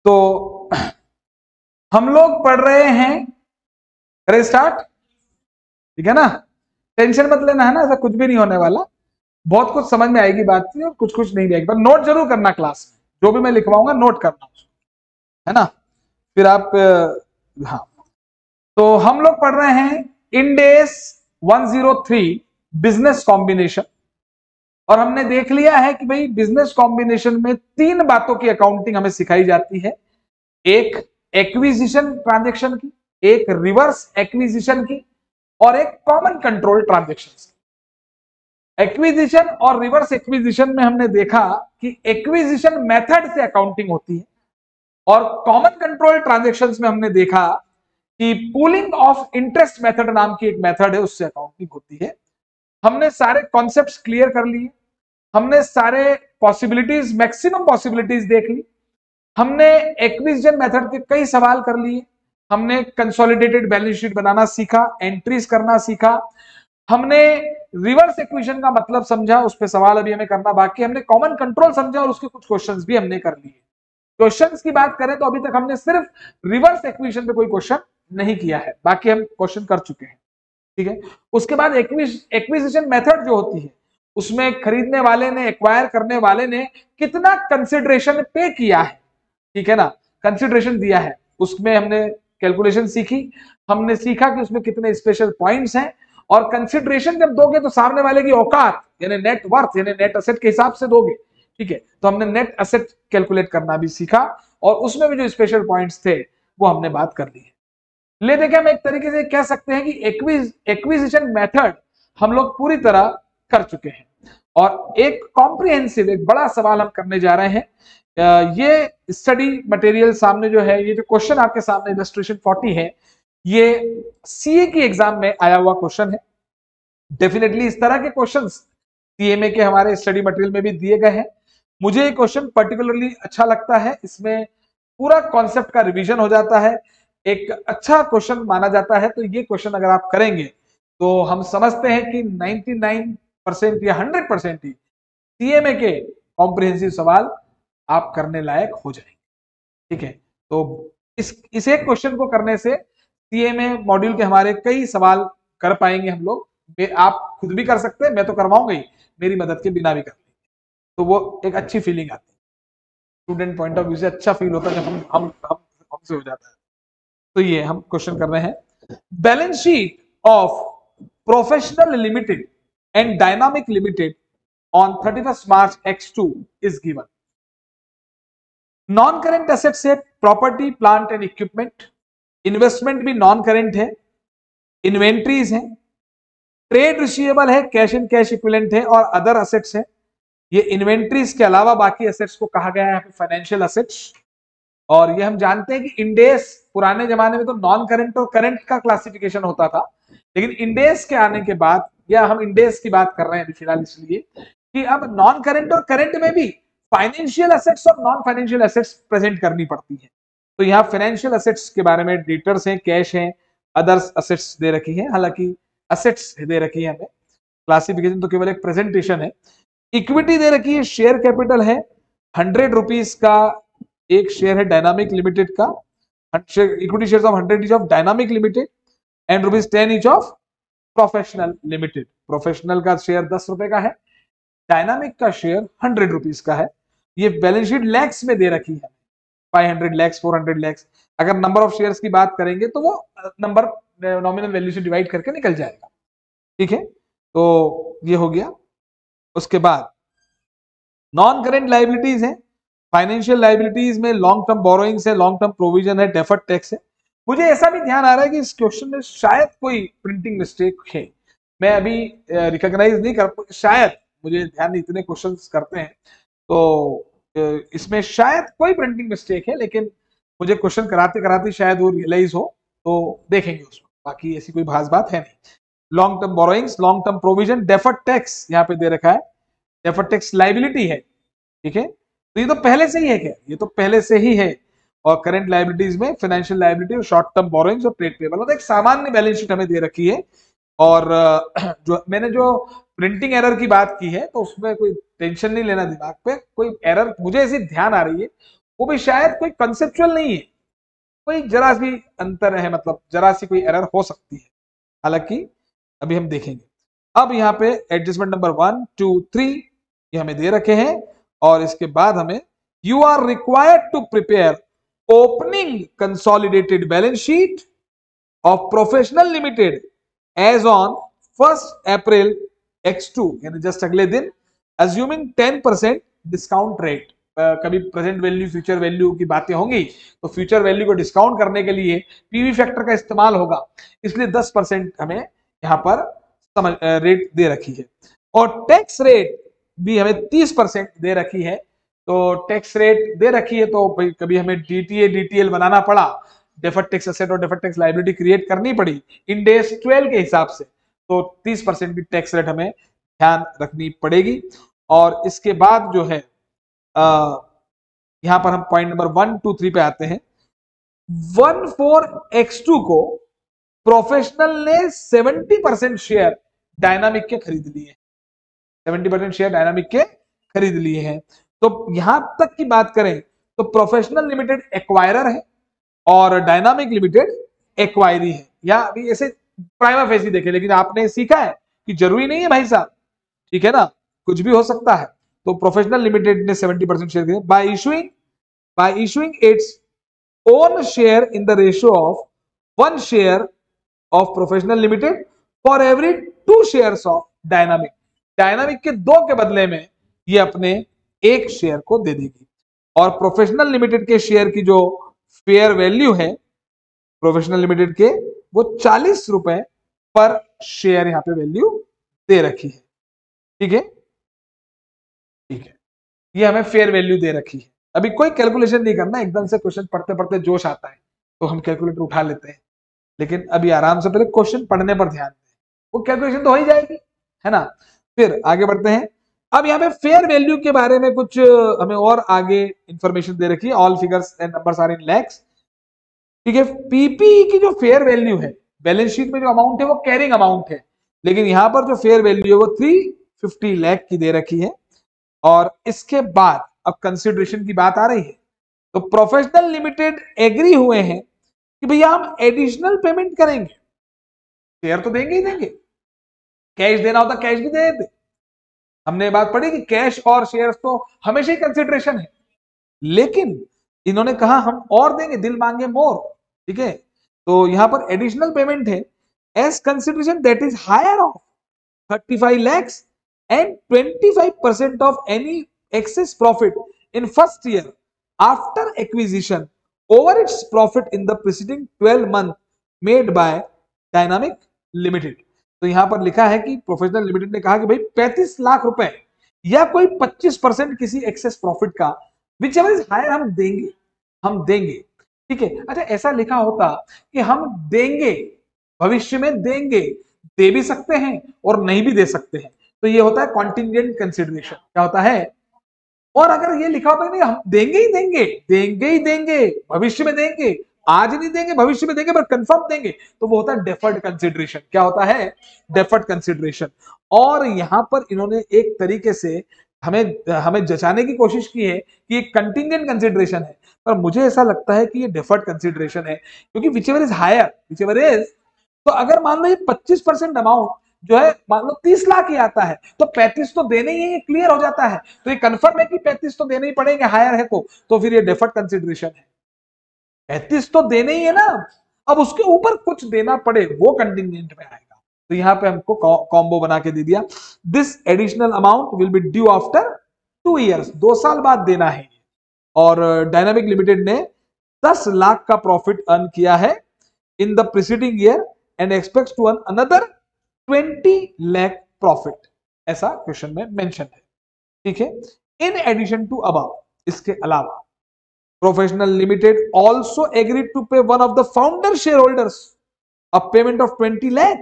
तो हम लोग पढ़ रहे हैं, करें स्टार्ट, ठीक है ना। टेंशन मत लेना है ना, ऐसा कुछ भी नहीं होने वाला, बहुत कुछ समझ में आएगी बात की और कुछ कुछ नहीं भी आएगी, पर नोट जरूर करना क्लास में, जो भी मैं लिखवाऊंगा नोट करना, है ना। फिर आप हाँ, तो हम लोग पढ़ रहे हैं इंडेस 103 बिजनेस कॉम्बिनेशन, और हमने देख लिया है कि भाई बिजनेस कॉम्बिनेशन में 3 बातों की अकाउंटिंग हमें सिखाई जाती है, एक एक्विजिशन ट्रांजैक्शन की, एक रिवर्स एक्विजिशन की, और एक कॉमन कंट्रोल ट्रांजैक्शन की। एक्विजिशन और रिवर्स एक्विजिशन में हमने देखा कि एक्विजिशन मेथड से अकाउंटिंग होती है, और कॉमन कंट्रोल ट्रांजैक्शंस में हमने देखा कि पूलिंग ऑफ इंटरेस्ट मेथड नाम की एक मेथड है, उससे अकाउंटिंग होती है। हमने सारे कॉन्सेप्ट्स क्लियर कर लिए, हमने सारे पॉसिबिलिटीज, मैक्सिमम पॉसिबिलिटीज देख ली, हमने एक्विजिशन मेथड के कई सवाल कर लिए, हमने कंसोलिडेटेड बैलेंस शीट बनाना सीखा, एंट्रीज करना सीखा, हमने रिवर्स इक्वेशन का मतलब समझा, उस पर सवाल अभी हमें करना बाकी, हमने कॉमन कंट्रोल समझा और उसके कुछ क्वेश्चंस भी हमने कर लिए। क्वेश्चंस की बात करें तो अभी तक हमने सिर्फ रिवर्स इक्वेशन पे कोई क्वेश्चन नहीं किया है, बाकी हम क्वेश्चन कर चुके हैं, ठीक है। उसके बाद एक्विजिशन मेथड जो होती है, उसमें खरीदने वाले ने, एक्वायर करने वाले ने कितना कंसिडरेशन पे किया है, ठीक है ना, कंसिडरेशन दिया है, उसमें हमने कैलकुलेशन सीखी, हमने सीखा कि उसमें कितने स्पेशल पॉइंट्स हैं, और कंसिडरेशन जब दोगे तो सामने वाले की औकात यानी नेट वर्थ यानी नेट एसेट के हिसाब से दोगे, ठीक है। तो हमने नेट एसेट कैलकुलेट करना भी सीखा, और उसमें भी जो स्पेशल पॉइंट्स थे वो हमने बात कर ली है। ले देखिए, हम एक तरीके से कह सकते हैं कि एक्विजिशन मेथड हम लोग पूरी तरह कर चुके हैं, और एक कॉम्प्रिहेंसिव, एक बड़ा सवाल हम करने जा रहे हैं। ये स्टडी मटेरियल सामने जो है, ये जो क्वेश्चन आपके सामने इलस्ट्रेशन 40 है, ये सीए की एग्जाम में आया हुआ क्वेश्चन है। डेफिनेटली इस तरह के क्वेश्चंस सीएमए के हमारे स्टडी मटेरियल में भी दिए गए हैं। मुझे ये क्वेश्चन पर्टिकुलरली अच्छा लगता है, इसमें पूरा कॉन्सेप्ट का रिवीजन हो जाता है, एक अच्छा क्वेश्चन माना जाता है। तो ये क्वेश्चन अगर आप करेंगे तो हम समझते हैं कि 99% या 100% ही सीएमए के कॉम्प्रिहेंसिव सवाल आप करने लायक हो जाएंगे, ठीक है। तो इस एक क्वेश्चन को करने से सीएमए मॉड्यूल के हमारे कई सवाल कर पाएंगे हम लोग। आप खुद भी कर सकते हैं, मैं तो करवाऊंगा ही, मेरी मदद के बिना भी कर लेंगे, तो वो एक अच्छी फीलिंग आती है, स्टूडेंट पॉइंट ऑफ व्यू से अच्छा फील होता है जब हमसे हो जाता है। तो ये हम क्वेश्चन कर रहे हैं, balance sheet of professional limited and dynamic limited on 31 March X2 is given. Non current asset से property, plant and equipment, investment भी नॉन करेंट है, इन्वेंट्रीज है, ट्रेड रिसीवेबल है, कैश एंड कैश इक्विवेलेंट है, और अदर असेट्स है। ये inventories के अलावा बाकी असेट्स को कहा गया है फाइनेंशियल असेट्स। और ये हम जानते हैं कि इंडेस पुराने जमाने में तो नॉन करेंट और करंट का क्लासिफिकेशन होता था, लेकिन इंडेस के आने के बाद, या हम इंडेस की बात कर रहे हैं फिलहाल इसलिए कि अब नॉन करेंट और करंट में भी फाइनेंशियल असेट्स और नॉन फाइनेंशियल असेट्स प्रेजेंट करनी पड़ती है। तो यहाँ फाइनेंशियल असेट्स के बारे में डेटर्स हैं, कैश हैं, अदर्स असेट्स दे रखी है, हालांकि असेट्स दे रखी है हमें, क्लासिफिकेशन तो केवल एक प्रेजेंटेशन है। इक्विटी दे रखी है, शेयर कैपिटल है 100 रुपीज का एक शेयर है डायनामिक लिमिटेड का, equity share of 100 each of dynamic limited and ₹10 each of professional limited. Professional का शेयर 10 रुपए का है, डायनामिक का शेयर 100 रुपीज का है। ये बैलेंस शीट लैक्स में दे रखी है, 500 लैक्स, 400 लैक्स। अगर नंबर ऑफ शेयर्स की बात करेंगे तो वो नंबर नॉमिनल वैल्यू से डिवाइड करके निकल जाएगा, ठीक है। तो ये हो गया। उसके बाद नॉन करेंट लाइबिलिटीज है, फाइनेंशियल लाइबिलिटीज में लॉन्ग टर्म बोरोइंग्स है, लॉन्ग टर्म प्रोविजन है, डेफर्ड टैक्स है। मुझे ऐसा भी ध्यान आ रहा है कि इस क्वेश्चन में शायद कोई प्रिंटिंग मिस्टेक है, मैं अभी रिकॉग्नाइज नहीं कर, शायद, मुझे ध्यान नहीं, इतने क्वेश्चंस करते हैं तो इसमें शायद कोई प्रिंटिंग मिस्टेक है, लेकिन मुझे क्वेश्चन कराते कराते शायद वो रियलाइज हो, तो देखेंगे उसको, बाकी ऐसी कोई खास बात है नहीं। Long term borrowings, long term provision, deferred tax यहाँ पे दे रखा है, डेफर्ड टैक्स लाइबिलिटी है, ठीक है। तो ये तो पहले से ही है क्या, ये तो पहले से ही है। और करंट लाइबिलिटीज में फाइनेंशियल लाइबिलिटी और शॉर्ट टर्म बोरोइंग्स और ट्रेड पेबल, मतलब एक सामान्य बैलेंस शीट हमें दे रखी है, और जो मैंने जो प्रिंटिंग एरर की बात की है तो उसमें कोई टेंशन नहीं लेना दिमाग पे, कोई एरर मुझे ऐसी ध्यान आ रही है वो भी शायद कोई कंसेप्चुअल नहीं है, कोई जरा सी अंतर है, मतलब जरा सी कोई एरर हो सकती है, हालांकि अभी हम देखेंगे। अब यहाँ पे एडजस्टमेंट नंबर 1 2 3 ये हमें दे रखे हैं और इसके बाद हमें you are required to prepare opening consolidated balance sheet of professional limited as on 1 April X2 यानी जस्ट अगले दिन, अज्यूमिंग 10% डिस्काउंट रेट। कभी प्रेजेंट वैल्यू फ्यूचर वैल्यू की बातें होंगी तो फ्यूचर वैल्यू को डिस्काउंट करने के लिए पीवी फैक्टर का इस्तेमाल होगा, इसलिए 10% हमें यहाँ पर समझ रेट दे रखी है। और टैक्स रेट भी हमें 30% दे रखी है। तो टैक्स रेट दे रखी है तो कभी हमें डीटीए डीटीएल बनाना पड़ा, डेफर्ड टैक्स एसेट और डेफर्ड टैक्स लायबिलिटी क्रिएट करनी पड़ी इन डेज 12 के हिसाब से, तो 30% की टैक्स रेट हमें ध्यान रखनी पड़ेगी। और इसके बाद जो है यहां पर हम पॉइंट नंबर 1 2 3 पे आते हैं। 14X2 को प्रोफेशनल ने 70% शेयर डायनामिक के खरीद लिए, 70% शेयर डायनामिक के खरीद लिए हैं। तो यहां तक की बात करें तो प्रोफेशनल लिमिटेड एक्वायरर है और डायनामिक लिमिटेड एक्वायरी है, या अभी ऐसे प्राइमा फेसी देखे, लेकिन आपने सीखा है कि जरूरी नहीं है भाई साहब, ठीक है ना, कुछ भी हो सकता है। तो प्रोफेशनल लिमिटेड ने 70% शेयर खरीदे bye issuing its own share in the ratio of 1 share of professional limited for every 2 shares of dynamic. Dynamic के 2 के बदले में ये अपने 1 शेयर को दे देगी। और प्रोफेशनल लिमिटेड के शेयर की जो फेयर वैल्यू है प्रोफेशनल लिमिटेड के, वो 40 रुपए पर शेयर यहां पे वैल्यू दे रखी है, ठीक है, ठीक है, ये हमें फेयर वैल्यू दे रखी है। अभी कोई कैलकुलेशन नहीं करना, एकदम से क्वेश्चन पढ़ते पढ़ते जोश आता है तो हम कैलकुलेटर उठा लेते हैं, लेकिन अभी आराम से पहले क्वेश्चन पढ़ने पर ध्यान दें, वो कैलकुलेशन तो हो ही जाएगी, है ना। फिर आगे बढ़ते हैं। अब यहाँ पे फेयर वैल्यू के बारे में कुछ हमें और आगे इंफॉर्मेशन दे रखी है। All figures and numbers are in lakhs, ठीक है। पीपी की जो फेयर वैल्यू है, बैलेंस शीट में जो अमाउंट है वो कैरिंग अमाउंट है, लेकिन यहां पर जो फेयर वैल्यू है वो 350 लाख की दे रखी है। और इसके बाद अब कंसिडरेशन की बात आ रही है, तो प्रोफेशनल लिमिटेड एग्री हुए हैं कि भैया हम एडिशनल पेमेंट करेंगे, शेयर तो देंगे ही देंगे, कैश देना होता कैश भी दे देते, हमने बात पढ़ी कि कैश और शेयर्स तो हमेशा ही कंसिडरेशन है, लेकिन इन्होंने कहा हम और देंगे, दिल मांगे मोर, ठीक है। तो यहां पर एडिशनल पेमेंट है as consideration that is higher of 35 lakhs and 25% of any excess profit in first year after acquisition over its profit in the preceding 12 month made by Dynamic Limited। तो यहां पर लिखा है कि प्रोफेशनल लिमिटेड ने कहा कि भाई 35 लाख रुपए या कोई 25% किसी एक्सेस प्रॉफिट का विच एवर इज हायर हम देंगे, ठीक है। अच्छा, ऐसा लिखा होता कि हम देंगे, भविष्य में देंगे, दे भी सकते हैं और नहीं भी दे सकते हैं, तो ये होता है कॉन्टिंजेंट कंसिडरेशन। क्या होता है? और अगर ये लिखा होता है नहीं हम देंगे ही देंगे, देंगे ही देंगे, भविष्य में देंगे, आज नहीं देंगे भविष्य में देंगे पर कंफर्म देंगे, तो वो होता है डेफर्ड कंसिडरेशन। क्या होता है? Deferred consideration. और यहां पर इन्होंने एक तरीके से हमें जचाने की कोशिश की है कि ये कंटिंजेंट कंसिडरेशन है, पर मुझे ऐसा लगता है कि ये डेफर्ड कंसिडरेशन है, क्योंकि whichever is higher, whichever is, तो अगर मान लो ये 25% अमाउंट जो है मान लो 30 लाख ही आता है तो 35 तो देने ही है, ये क्लियर हो जाता है, तो ये कंफर्म है कि 35 तो देने ही पड़ेंगे, हायर है तो फिर ये डेफर्ड कंसिडरेशन है। 35 तो देने ही है ना, अब उसके ऊपर कुछ देना पड़े वो कंटिंजेंट में आएगा। तो यहां पे हमको कॉम्बो बना के दे दिया, this additional amount will be due after 2 years, 2 साल बाद देना है। और डायनामिक लिमिटेड ने 10 लाख का प्रॉफिट अर्न किया है in the preceding year and expects to earn another 20 lakh profit, ऐसा क्वेश्चन में मेंशन है, ठीक है। इन एडिशन टू अबव, इसके अलावा professional limited also agreed to pay one of the founder shareholders a payment of 20 lakh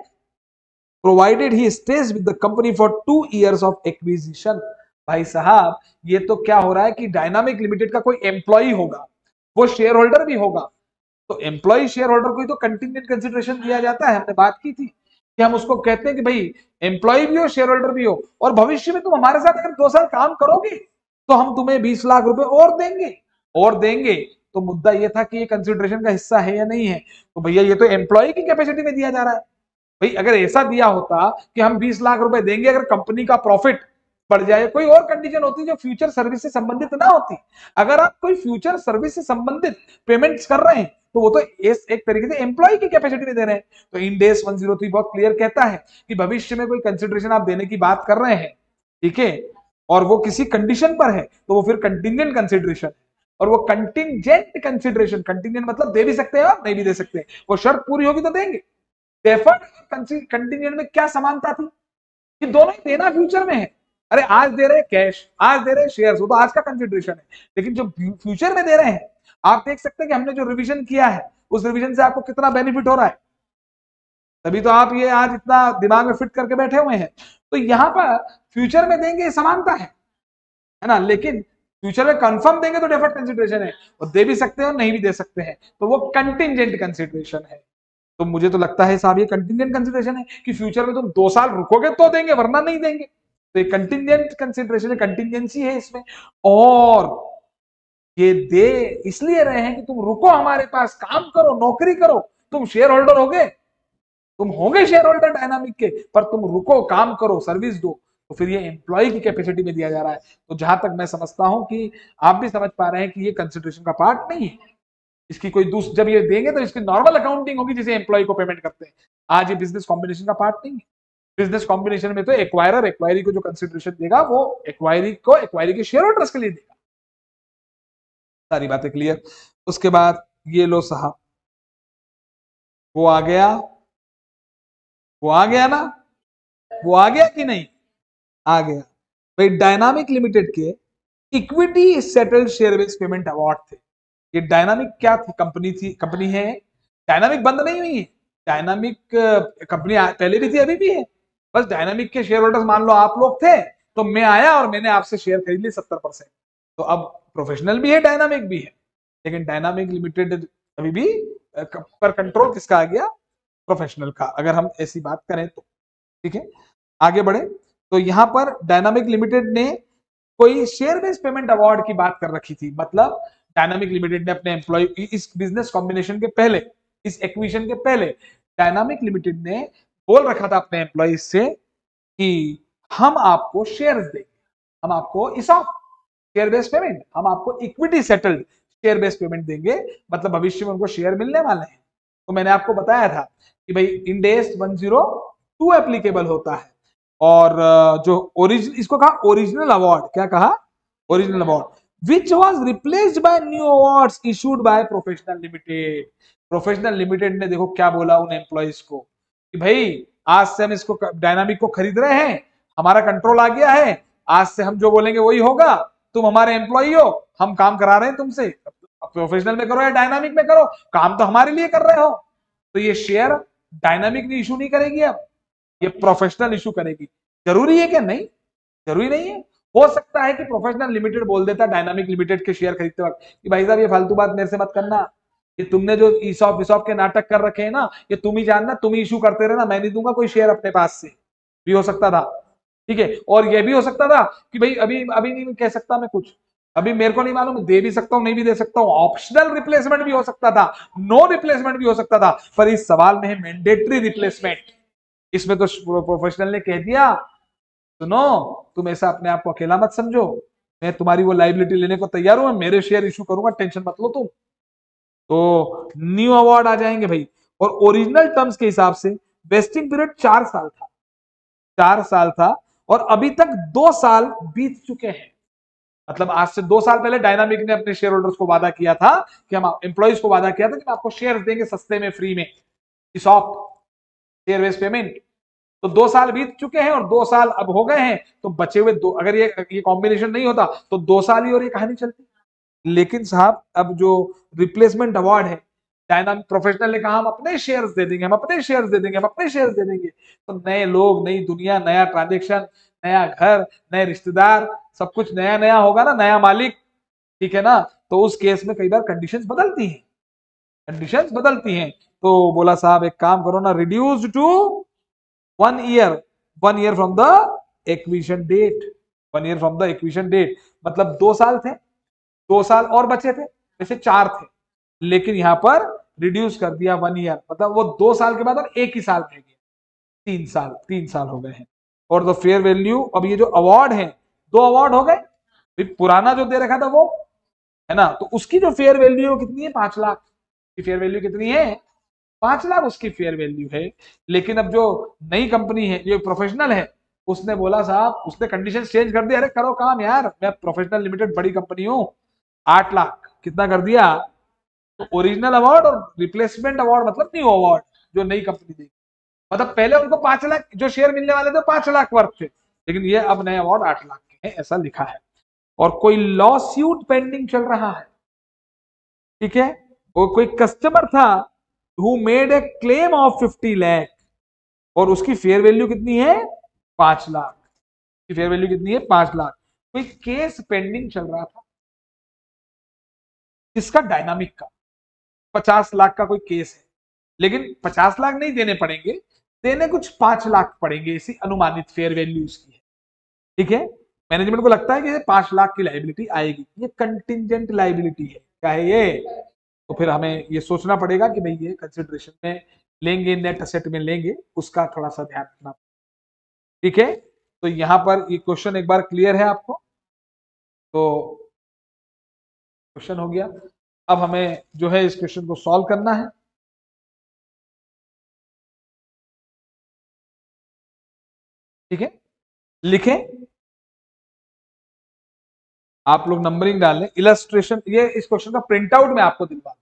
provided he stays with the company for 2 years of acquisition. भाई साहब, ये तो क्या हो रहा है कि डायनामिक लिमिटेड का कोई एम्प्लॉय होगा, वो शेयर होल्डर भी होगा, तो एम्प्लॉय शेयर होल्डर को ही तो कंटिंजेंट कंसिडरेशन दिया जाता है, हमने बात की थी। कि हम उसको कहते हैं कि भाई एम्प्लॉय भी हो शेयर होल्डर भी हो, और भविष्य में तुम हमारे साथ अगर 2 साल काम करोगे तो हम तुम्हें 20 लाख रुपए और देंगे। तो मुद्दा ये था कि ये कंसिडरेशन का हिस्सा है या नहीं है। तो भैया ये तो एम्प्लॉय की कैपेसिटी में दिया जा रहा है। भाई अगर ऐसा दिया होता कि हम 20 लाख रुपए देंगे अगर कंपनी का प्रॉफिट बढ़ जाए, कोई और कंडीशन होती जो फ्यूचर सर्विस से संबंधित ना होती। अगर आप कोई फ्यूचर सर्विस से संबंधित पेमेंट्स कर रहे हैं तो वो तो एक तरीके से एम्प्लॉय की कैपेसिटी में दे रहे हैं। तो इंड AS 103 बहुत क्लियर कहता है कि भविष्य में कोई कंसिडरेशन आप देने की बात कर रहे हैं, ठीक है, और वो किसी कंडीशन पर है तो वो फिर कंटिंजेंट कंसिडरेशन है। और वो कंटिंजेंट कंसिडरेशन, कंटिंजेंट मतलब दे भी सकते हैं और नहीं भी दे सकते हैं, वो शर्त पूरी होगी तो देंगे। डेफर्ड कंटिंजेंट में क्या समानता थी कि दोनों ही देना फ्यूचर में है। अरे आज दे रहे कैश, आज दे रहे शेयर्स, वो तो आज का कंसिडरेशन है, लेकिन जो फ्यूचर में दे रहे हैं आप देख सकते हैं कि हमने जो रिवीजन किया है उस रिवीजन से आपको कितना बेनिफिट हो रहा है, तभी तो आप ये आज इतना दिमाग में फिट करके बैठे हुए हैं। तो यहां पर फ्यूचर में देंगे समानता है ना, लेकिन फ्यूचर में कंफर्म देंगे तो डेफर्ड कंसिडरेशन है, और दे भी सकते हैं और नहीं भी दे सकते हैं, तो वो कंटिंजेंट कंसिडरेशन है। तो मुझे तो लगता है साहब ये कंटिंजेंट कंसिडरेशन है कि फ्यूचर में तुम 2 साल रुकोगे तो देंगे वरना नहीं देंगे। तो ये कंटिंजेंट कंसिडरेशन है, कंटिंजेंसी है इसमें। और ये दे इसलिए रहे हैं कि तुम रुको हमारे पास, काम करो, नौकरी करो, तुम शेयर होल्डर होगे, तुम होगे शेयर होल्डर डायनामिक के, पर तुम रुको, काम करो, सर्विस दो। तो फिर ये एम्प्लॉय की कैपेसिटी में दिया जा रहा है। तो जहां तक मैं समझता हूं कि आप भी समझ पा रहे हैं कि ये कंसिडरेशन का पार्ट नहीं है। इसकी कोई दूसरी, जब ये देंगे तो इसकी नॉर्मल अकाउंटिंग होगी जिसे एम्प्लॉय को पेमेंट करते हैं। आज ये बिजनेस कॉम्बिनेशन का पार्ट नहीं है। बिजनेस कॉम्बिनेशन में तो एक्वायरी को जो कंसिडरेशन देगा वो एक्वायरी के शेयर होल्डर्स के लिए देगा। सारी बातें क्लियर। उसके बाद ये लो साहब, वो आ गया ना, वो आ गया कि नहीं, आ गया भाई। डायनामिक लिमिटेड के equity settled share based payment award थे। ये डायनामिक क्या थी, कंपनी है। डायनामिक बंद नहीं हुई है, डायनामिक कंपनी पहले भी थी अभी भी है। बस डायनामिक के शेयर होल्डर्स मान लो आप लोग थे, तो मैं आया और मैंने आपसे शेयर खरीद लिए 70%। तो अब प्रोफेशनल भी है, डायनामिक भी है, लेकिन डायनामिक लिमिटेड अभी भी पर कंट्रोल किसका आ गया, प्रोफेशनल का, अगर हम ऐसी बात करें तो। ठीक है, आगे बढ़े। तो यहां पर डायनामिक लिमिटेड ने कोई शेयर बेस्ड पेमेंट अवार्ड की बात कर रखी थी। मतलब डायनामिक लिमिटेड ने अपने एम्प्लॉय, इस बिजनेस कॉम्बिनेशन के पहले, इस एक्विजिशन के पहले डायनामिक लिमिटेड ने बोल रखा था अपने एम्प्लॉयज से कि हम आपको शेयर्स देंगे, हम आपको ESOP शेयर बेस्ड पेमेंट, हम आपको equity settled share based payment देंगे, मतलब भविष्य में उनको शेयर मिलने वाले हैं। तो मैंने आपको बताया था कि भाई इंड AS 102 एप्लीकेबल होता है। और जो इसको कहा ओरिजिनल अवार्ड, क्या कहा, original award, which was replaced by new awards issued by professional limited. Professional limited ने देखो क्या बोला उन एम्प्लॉइज को कि भाई आज से हम इसको डायनामिक को खरीद रहे हैं, हमारा कंट्रोल आ गया है, आज से हम जो बोलेंगे वही होगा, तुम हमारे एम्प्लॉई हो, हम काम करा रहे हैं तुमसे, प्रोफेशनल में करो या डायनामिक में करो, काम तो हमारे लिए कर रहे हो। तो ये शेयर डायनामिक ने इशू नहीं करेगी, अब ये प्रोफेशनल इशू करेगी। जरूरी है क्या, नहीं जरूरी नहीं है। हो सकता है कि प्रोफेशनल लिमिटेड बोल देता डायनामिक लिमिटेड के शेयर खरीदते वक्त कि भाई साहब ये फालतू बात मेरे से मत करना, ये तुमने जो ESOP के नाटक कर रखे हैं ना, ये तुम ही जानना, तुम ही इशू करते रहना, मैं नहीं दूंगा कोई शेयर अपने पास से, भी हो सकता था। ठीक है, और ये भी हो सकता था कि भाई अभी अभी नहीं कह सकता मैं कुछ, अभी मेरे को नहीं मालूम, दे भी सकता हूं नहीं भी दे सकता हूं, ऑप्शनल रिप्लेसमेंट भी हो सकता था, नो रिप्लेसमेंट भी हो सकता था, पर इस सवाल में है मैंडेटरी रिप्लेसमेंट। इसमें तो प्रोफेशनल ने कह दिया सुनो, तुम ऐसा अपने आप को अकेला मत समझो, मैं तुम्हारी वो लाइबिलिटी लेने को तैयार हूं, मेरे शेयर इशू करूंगा, टेंशन मत लो तुम। तो न्यू अवार्ड आ जाएंगे भाई। और ओरिजिनल टर्म्स के हिसाब से वेस्टिंग पीरियड 4 साल था, 4 साल था, और अभी तक 2 साल बीत चुके हैं। मतलब आज से 2 साल पहले डायनामिक ने अपने शेयर होल्डर्स को वादा किया था कि हम एम्प्लॉइज को वादा किया था कि आपको शेयर्स देंगे सस्ते में, फ्री में, ESOP शेयर बेस्ड पेमेंट। तो 2 साल बीत चुके हैं और 2 साल अब हो गए हैं, तो बचे हुए दो, अगर ये कॉम्बिनेशन नहीं होता तो 2 साल ही और ये कहानी चलती। लेकिन साहब अब जो रिप्लेसमेंट अवार्ड है, डायनामिक प्रोफेशनल ने कहा हम अपने शेयर्स दे देंगे, हम अपने शेयर्स दे देंगे, हम अपने शेयर्स दे देंगे। तो नए लोग, नई दुनिया, नया ट्रांजेक्शन, नया घर, नए रिश्तेदार, सब कुछ नया नया होगा ना, नया मालिक, ठीक है ना। तो उस केस में कई बार कंडीशंस बदलती हैं, कंडीशंस बदलती हैं। तो बोला साहब एक काम करो ना, reduce to 1 year from the acquisition date, 1 year from the acquisition date, मतलब 2 साल थे, 2 साल और बचे थे, वैसे 4 थे, लेकिन यहां पर रिड्यूस कर दिया 1 ईयर, मतलब वो 2 साल के बाद अब 1 ही साल रह गया, 3 साल हो गए हैं। और द फेयर वैल्यू, अब ये जो अवार्ड है, 2 अवार्ड हो गए, पुराना जो दे रखा था वो है ना, तो उसकी जो फेयर वैल्यू कितनी है, 5 लाख की फेयर वैल्यू कितनी है, 5 लाख उसकी फेयर वैल्यू है। लेकिन अब जो नई कंपनी है, जो प्रोफेशनल है, उसने बोला साहब, उसने कंडीशन चेंज कर दिया, अरे करो काम यार, मैं प्रोफेशनल लिमिटेड बड़ी कंपनी हूं, 8 लाख कितना कर दिया, तो ओरिजिनल अवार्ड और रिप्लेसमेंट अवार्ड मतलब न्यू अवार्ड जो नई कंपनी देगी, मतलब पहले उनको 5 लाख जो शेयर मिलने वाले थे 5 लाख वर्थ थे, लेकिन ये अब नए अवार्ड 8 लाख के हैं, ऐसा लिखा है। और कोई लॉ सूट पेंडिंग चल रहा है, ठीक है, वो कोई कस्टमर था who made a claim of 50 lakh और उसकी फेयर वैल्यू कितनी है, 5 लाख की फेयर वैल्यू कितनी है, 5 लाख। कोई केस पेंडिंग चल रहा था, इसका डायनामिक का 50 लाख का कोई केस है, लेकिन 50 लाख नहीं देने पड़ेंगे, देने कुछ 5 लाख पड़ेंगे, इसी अनुमानित फेयर वैल्यू उसकी है, ठीक है। मैनेजमेंट को लगता है कि 5 लाख की लाइबिलिटी आएगी, ये कंटिंजेंट लाइबिलिटी है, क्या है ये, तो फिर हमें ये सोचना पड़ेगा कि भाई ये कंसिडरेशन में लेंगे, नेट असेट में लेंगे, उसका थोड़ा सा ध्यान रखना, ठीक है। तो यहां पर ये क्वेश्चन एक बार क्लियर है आपको, तो क्वेश्चन हो गया। अब हमें जो है इस क्वेश्चन को सॉल्व करना है, ठीक है, लिखें आप लोग, नंबरिंग डाल लें, इलस्ट्रेशन, ये इस क्वेश्चन का प्रिंट आउट मैं आपको दिलवा,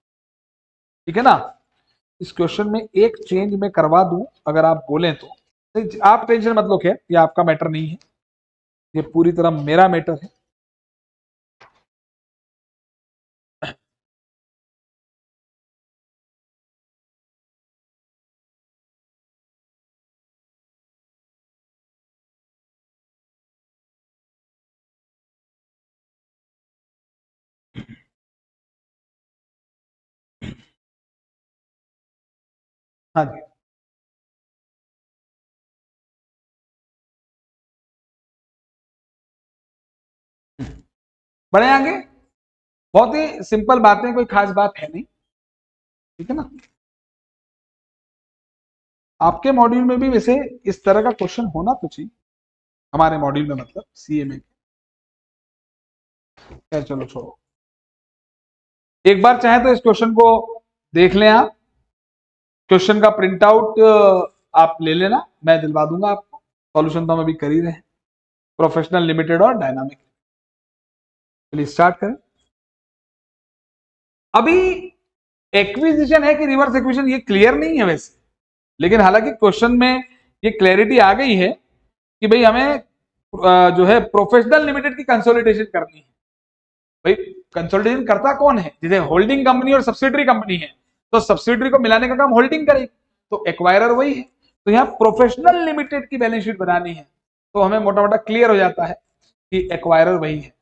ठीक है ना। इस क्वेश्चन में एक चेंज मैं करवा दूं अगर आप बोलें तो, आप टेंशन मत लो, खैर ये आपका मैटर नहीं है, ये पूरी तरह मेरा मैटर है। हाँ जी, बढ़े आगे, बहुत ही सिंपल बातें, कोई खास बात है नहीं, ठीक है ना। आपके मॉड्यूल में भी वैसे इस तरह का क्वेश्चन होना तो चाहिए, हमारे मॉड्यूल में मतलब सीए में, खैर चलो छोड़ो, एक बार चाहे तो इस क्वेश्चन को देख लें आप, क्वेश्चन का प्रिंट आउट आप ले लेना, मैं दिलवा दूंगा आपको, सॉल्यूशन तो हम अभी कर ही रहे हैं, प्रोफेशनल लिमिटेड और डायनामिक। चलिए स्टार्ट करें। अभी एक्विजिशन है कि रिवर्स एक्विजिशन ये क्लियर नहीं है वैसे, लेकिन हालांकि क्वेश्चन में ये क्लैरिटी आ गई है कि भाई हमें जो है प्रोफेशनल लिमिटेड की कंसोलिडेशन करनी है। भाई कंसोलिडेशन करता कौन है, जैसे होल्डिंग कंपनी और सब्सिडरी कंपनी है, तो सब्सिडरी को मिलाने का काम होल्डिंग करेगी, तो एक्वायरर वही है, तो यहाँ प्रोफेशनल लिमिटेड की बैलेंस शीट बनानी है, तो हमें मोटा मोटा क्लियर हो जाता है कि एक्वायरर वही है।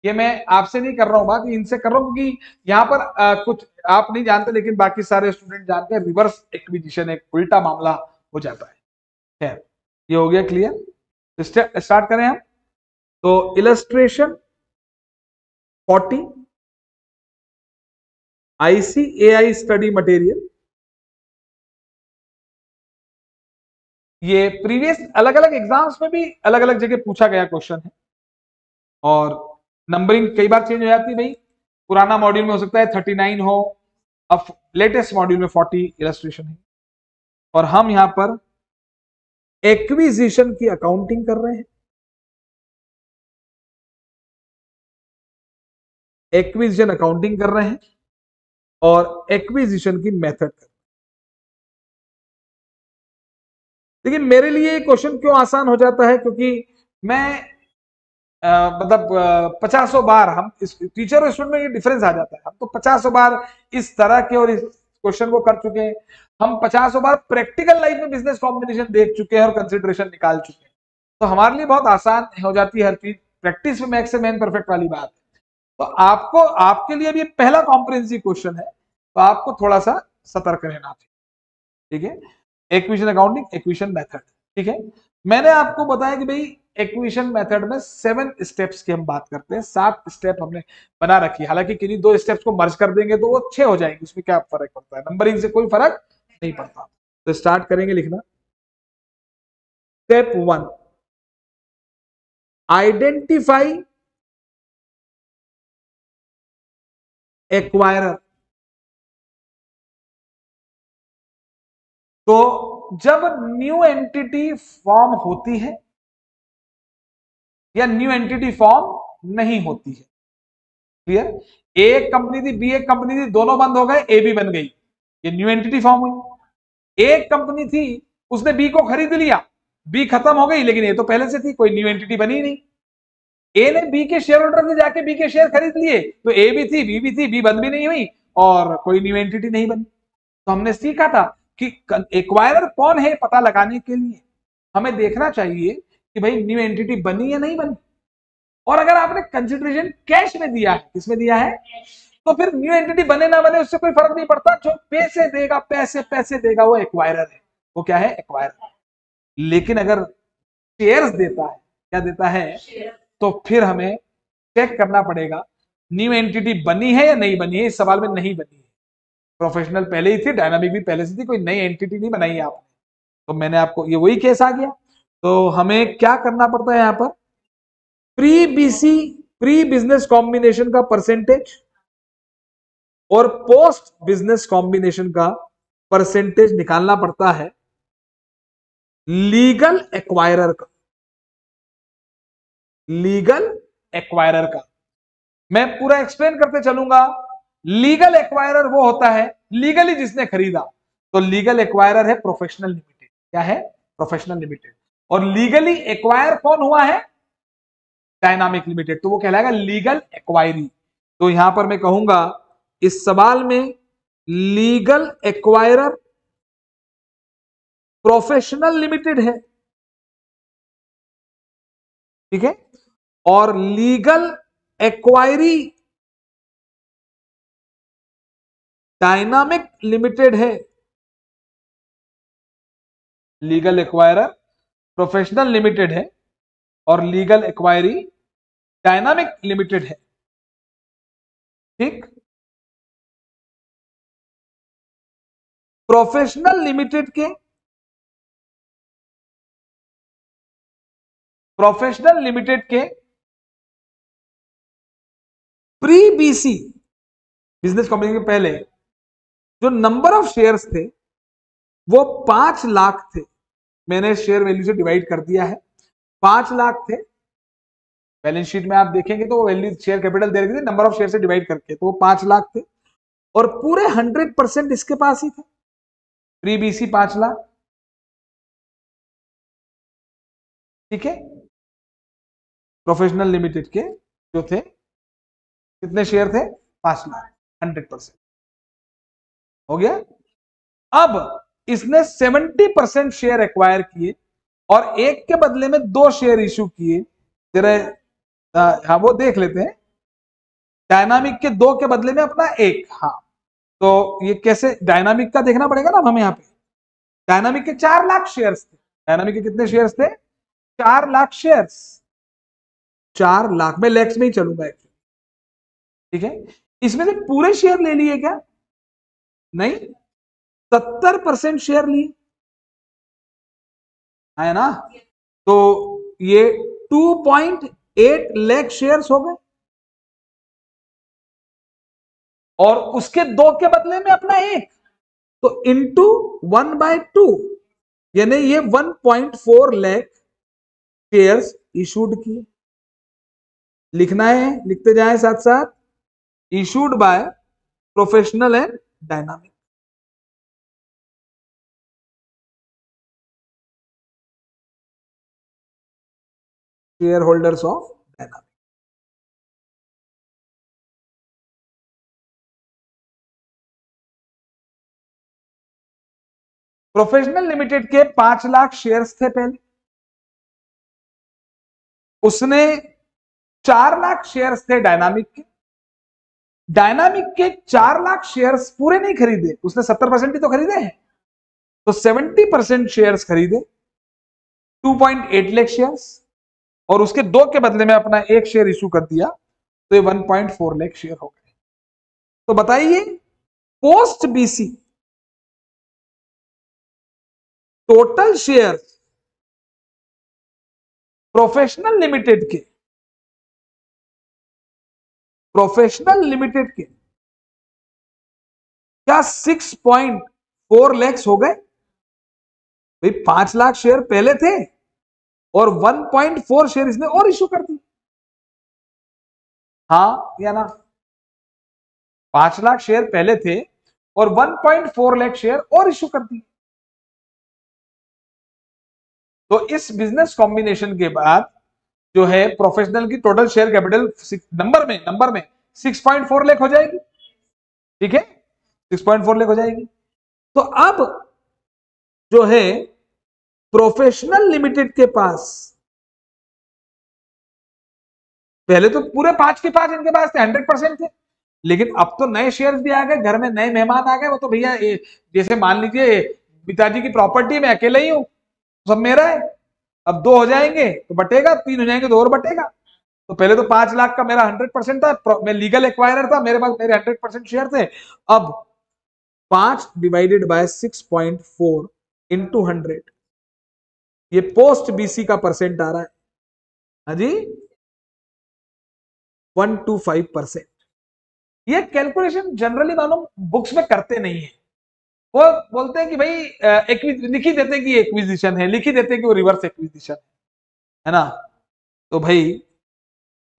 ये मैं आपसे नहीं कर रहा हूँ बात, इनसे कर रहा हूँ, क्योंकि यहाँ पर कुछ आप नहीं जानते लेकिन बाकी सारे स्टूडेंट जानते हैं, रिवर्स एक्विजिशन एक उल्टा मामला हो जाता है। खैर ये हो गया क्लियर, स्टार्ट करें हम। तो इलस्ट्रेशन 40 ICAI स्टडी मटेरियल, ये प्रीवियस अलग अलग एग्जाम्स में भी अलग अलग जगह पूछा गया क्वेश्चन है, और नंबरिंग कई बार चेंज हो जाती है भाई, पुराना मॉड्यूल में हो सकता है 39 हो, अब लेटेस्ट मॉड्यूल में 40 इलस्ट्रेशन है, और हम यहां पर एक्विजिशन की अकाउंटिंग कर रहे हैं, एक्विजिशन अकाउंटिंग कर रहे हैं और एक्विजिशन की मेथड। देखिए मेरे लिए क्वेश्चन क्यों आसान हो जाता है, क्योंकि मैं मतलब 50 बार, हम इस टीचर और स्टूडेंट में ये डिफरेंस आ जाता है, हम तो 50 बार इस तरह के और इस क्वेश्चन को कर चुके हैं, हम 50 बार प्रैक्टिकल लाइफ में बिजनेस कॉम्बिनेशन देख चुके हैं और कंसिडरेशन निकाल चुके हैं, तो हमारे लिए बहुत आसान हो जाती है हर चीज, प्रैक्टिस में मैक्स से मैन परफेक्ट वाली बात है। तो आपको, आपके लिए भी पहला कॉम्प्रिहेंसिव क्वेश्चन है, तो आपको थोड़ा सा सतर्क रहना चाहिए, ठीक है। एक्विजिशन अकाउंटिंग, एक्विजिशन मेथड, ठीक है, मैंने आपको बताया कि भाई एक्विजिशन मेथड में 7 स्टेप्स की हम बात करते हैं, 7 स्टेप हमने बना रखी है। हालांकि किन्हीं 2 स्टेप्स को मर्ज कर देंगे तो वो 6 हो जाएंगे, उसमें क्या फर्क पड़ता है, नंबरिंग से कोई फर्क नहीं पड़ता। तो स्टार्ट करेंगे लिखना। Step 1, identify acquirer. तो जब न्यू एंटिटी फॉर्म होती है या न्यू एंटिटी फॉर्म नहीं होती है, क्लियर, एक कंपनी थी, बी एक कंपनी थी, दोनों बंद हो गए, ए बी बन गई, ये न्यू एंटिटी फॉर्म हुई। एक कंपनी थी, उसने बी को खरीद लिया, बी खत्म हो गई, लेकिन ये तो पहले से थी, कोई न्यू एंटिटी बनी नहीं। ए ने बी के शेयर होल्डर से जाके बी के शेयर खरीद लिए, तो ए भी थी, बी भी थी, बी बंद भी नहीं हुई और कोई न्यू एंटिटी नहीं बनी। तो हमने सीखा था कि एक्वायरर कौन है पता लगाने के लिए हमें देखना चाहिए कि भाई न्यू एंटिटी बनी या नहीं बनी। और अगर आपने कंसिडरेशन कैश में दिया है, किसमें दिया है, तो फिर न्यू एंटिटी बने ना बने उससे कोई फर्क नहीं पड़ता, जो पैसे देगा, पैसे देगा वो एक्वायरर है, वो क्या है, एक्वायरर। लेकिन अगर शेयर्स देता है, क्या देता है, तो फिर हमें चेक करना पड़ेगा न्यू एंटिटी बनी है या नहीं बनी है। इस सवाल में नहीं बनी है, प्रोफेशनल पहले ही थी, डायनामिक भी पहले से थी, कोई नई एंटिटी नहीं बनाई है आपने। तो मैंने आपको, ये वही केस आ गया। तो हमें क्या करना पड़ता है यहां पर, प्री बिजनेस कॉम्बिनेशन का परसेंटेज और पोस्ट बिजनेस कॉम्बिनेशन का परसेंटेज निकालना पड़ता है लीगल एक्वायरर का, लीगल एक्वायरर का। मैं पूरा एक्सप्लेन करते चलूंगा। लीगल एक्वायरर वो होता है लीगली जिसने खरीदा, तो लीगल एक्वायरर है प्रोफेशनल लिमिटेड। क्या है, प्रोफेशनल लिमिटेड। और लीगली एक्वायर कौन हुआ है, डायनामिक लिमिटेड, तो वो कहलाएगा लीगल एक्वायरी। तो यहां पर मैं कहूंगा इस सवाल में लीगल एक्वायरर प्रोफेशनल लिमिटेड है, ठीक है, और लीगल एक्वायरी डायनामिक लिमिटेड है। लीगल एक्वायरर प्रोफेशनल लिमिटेड है और लीगल एक्वायरी डायनामिक लिमिटेड है, ठीक। प्रोफेशनल लिमिटेड के, प्रोफेशनल लिमिटेड के प्री बीसी बिजनेस कॉम्बिनेशन के पहले जो नंबर ऑफ शेयर्स थे वो 5 लाख थे। मैंने शेयर वैल्यू से डिवाइड कर दिया है, 5 लाख थे। बैलेंस शीट में आप देखेंगे तो वैल्यू शेयर कैपिटल दे रखी थी, नंबर ऑफ शेयर से डिवाइड करके, तो वो 5 लाख थे और पूरे 100% इसके पास ही थे। प्री बीसी 5 लाख, ठीक है। प्रोफेशनल लिमिटेड के जो थे कितने शेयर थे, 5 लाख, 100% हो गया। अब इसने 70% शेयर एक्वायर किए और एक के बदले में 2 शेयर इशू किए। जरा हाँ वो देख लेते हैं, डायनामिक के 2 के बदले में अपना 1। हाँ तो ये कैसे, डायनामिक का देखना पड़ेगा ना हमें। यहाँ पे डायनामिक के 4 लाख शेयर्स थे, डायनामिक के कितने शेयर्स थे, 4 लाख शेयर्स, 4 लाख में लैक्स में ही चलूंगा एक्चुअली, ठीक है। इसमें से पूरे शेयर ले लिए क्या, नहीं, 70% शेयर लिए, है ना। तो ये 2.8 लाख शेयर्स हो गए और उसके 2 के बदले में अपना 1, तो इंटू 1/2 यानी ये 1.4 लाख शेयर्स इशूड किए। लिखना है, लिखते जाएं साथ साथ, issued by professional and dynamic. Share holders of dynamic. Professional limited के 5 लाख शेयर्स थे पहले, उसने 4 लाख शेयर्स थे डायनामिक के। डायनामिक के 4 लाख शेयर्स पूरे नहीं खरीदे, उसने 70% ही तो खरीदे हैं, तो 70% शेयर्स खरीदे 2.8 लाख शेयर्स, और उसके 2 के बदले में अपना 1 शेयर इशू कर दिया, तो ये 1.4 लाख शेयर हो गए। तो बताइए post BC total share professional limited के क्या 6.4 लाख हो गए? भाई 5 लाख शेयर पहले थे और 1.4 शेयर इसने और इशू कर दी, हाँ या ना? 5 लाख शेयर पहले थे और 1.4 लाख शेयर और इशू कर दी। तो इस बिजनेस कॉम्बिनेशन के बाद जो है प्रोफेशनल की टोटल शेयर कैपिटल नंबर में 6.4 लाख हो जाएगी, ठीक है, 6.4 लाख हो जाएगी। तो अब जो है प्रोफेशनल लिमिटेड के पास पहले तो पूरे 5 के 5 इनके पास थे, 100% थे, लेकिन अब तो नए शेयर्स भी आ गए, घर में नए मेहमान आ गए, वो तो भैया जैसे मान लीजिए पिताजी की प्रॉपर्टी में अकेले ही हूं, सब मेरा है, अब 2 हो जाएंगे तो बटेगा, 3 हो जाएंगे तो और बटेगा। तो पहले तो 5 लाख का मेरा 100% था, मैं लीगल एक्वायरर था, मेरे पास मेरे 100% शेयर थे। अब 5 डिवाइडेड बाय 6.4 इंटू 100, ये पोस्ट बीसी का परसेंट आ रहा है, हाँ जी, 125%। ये कैलकुलेशन जनरली मालूम बुक्स में करते नहीं है, वो बोलते हैं कि भाई लिख ही देते हैं कि एक्विजिशन है, लिख ही देते हैं कि वो रिवर्स एक्विजिशन है ना। तो भाई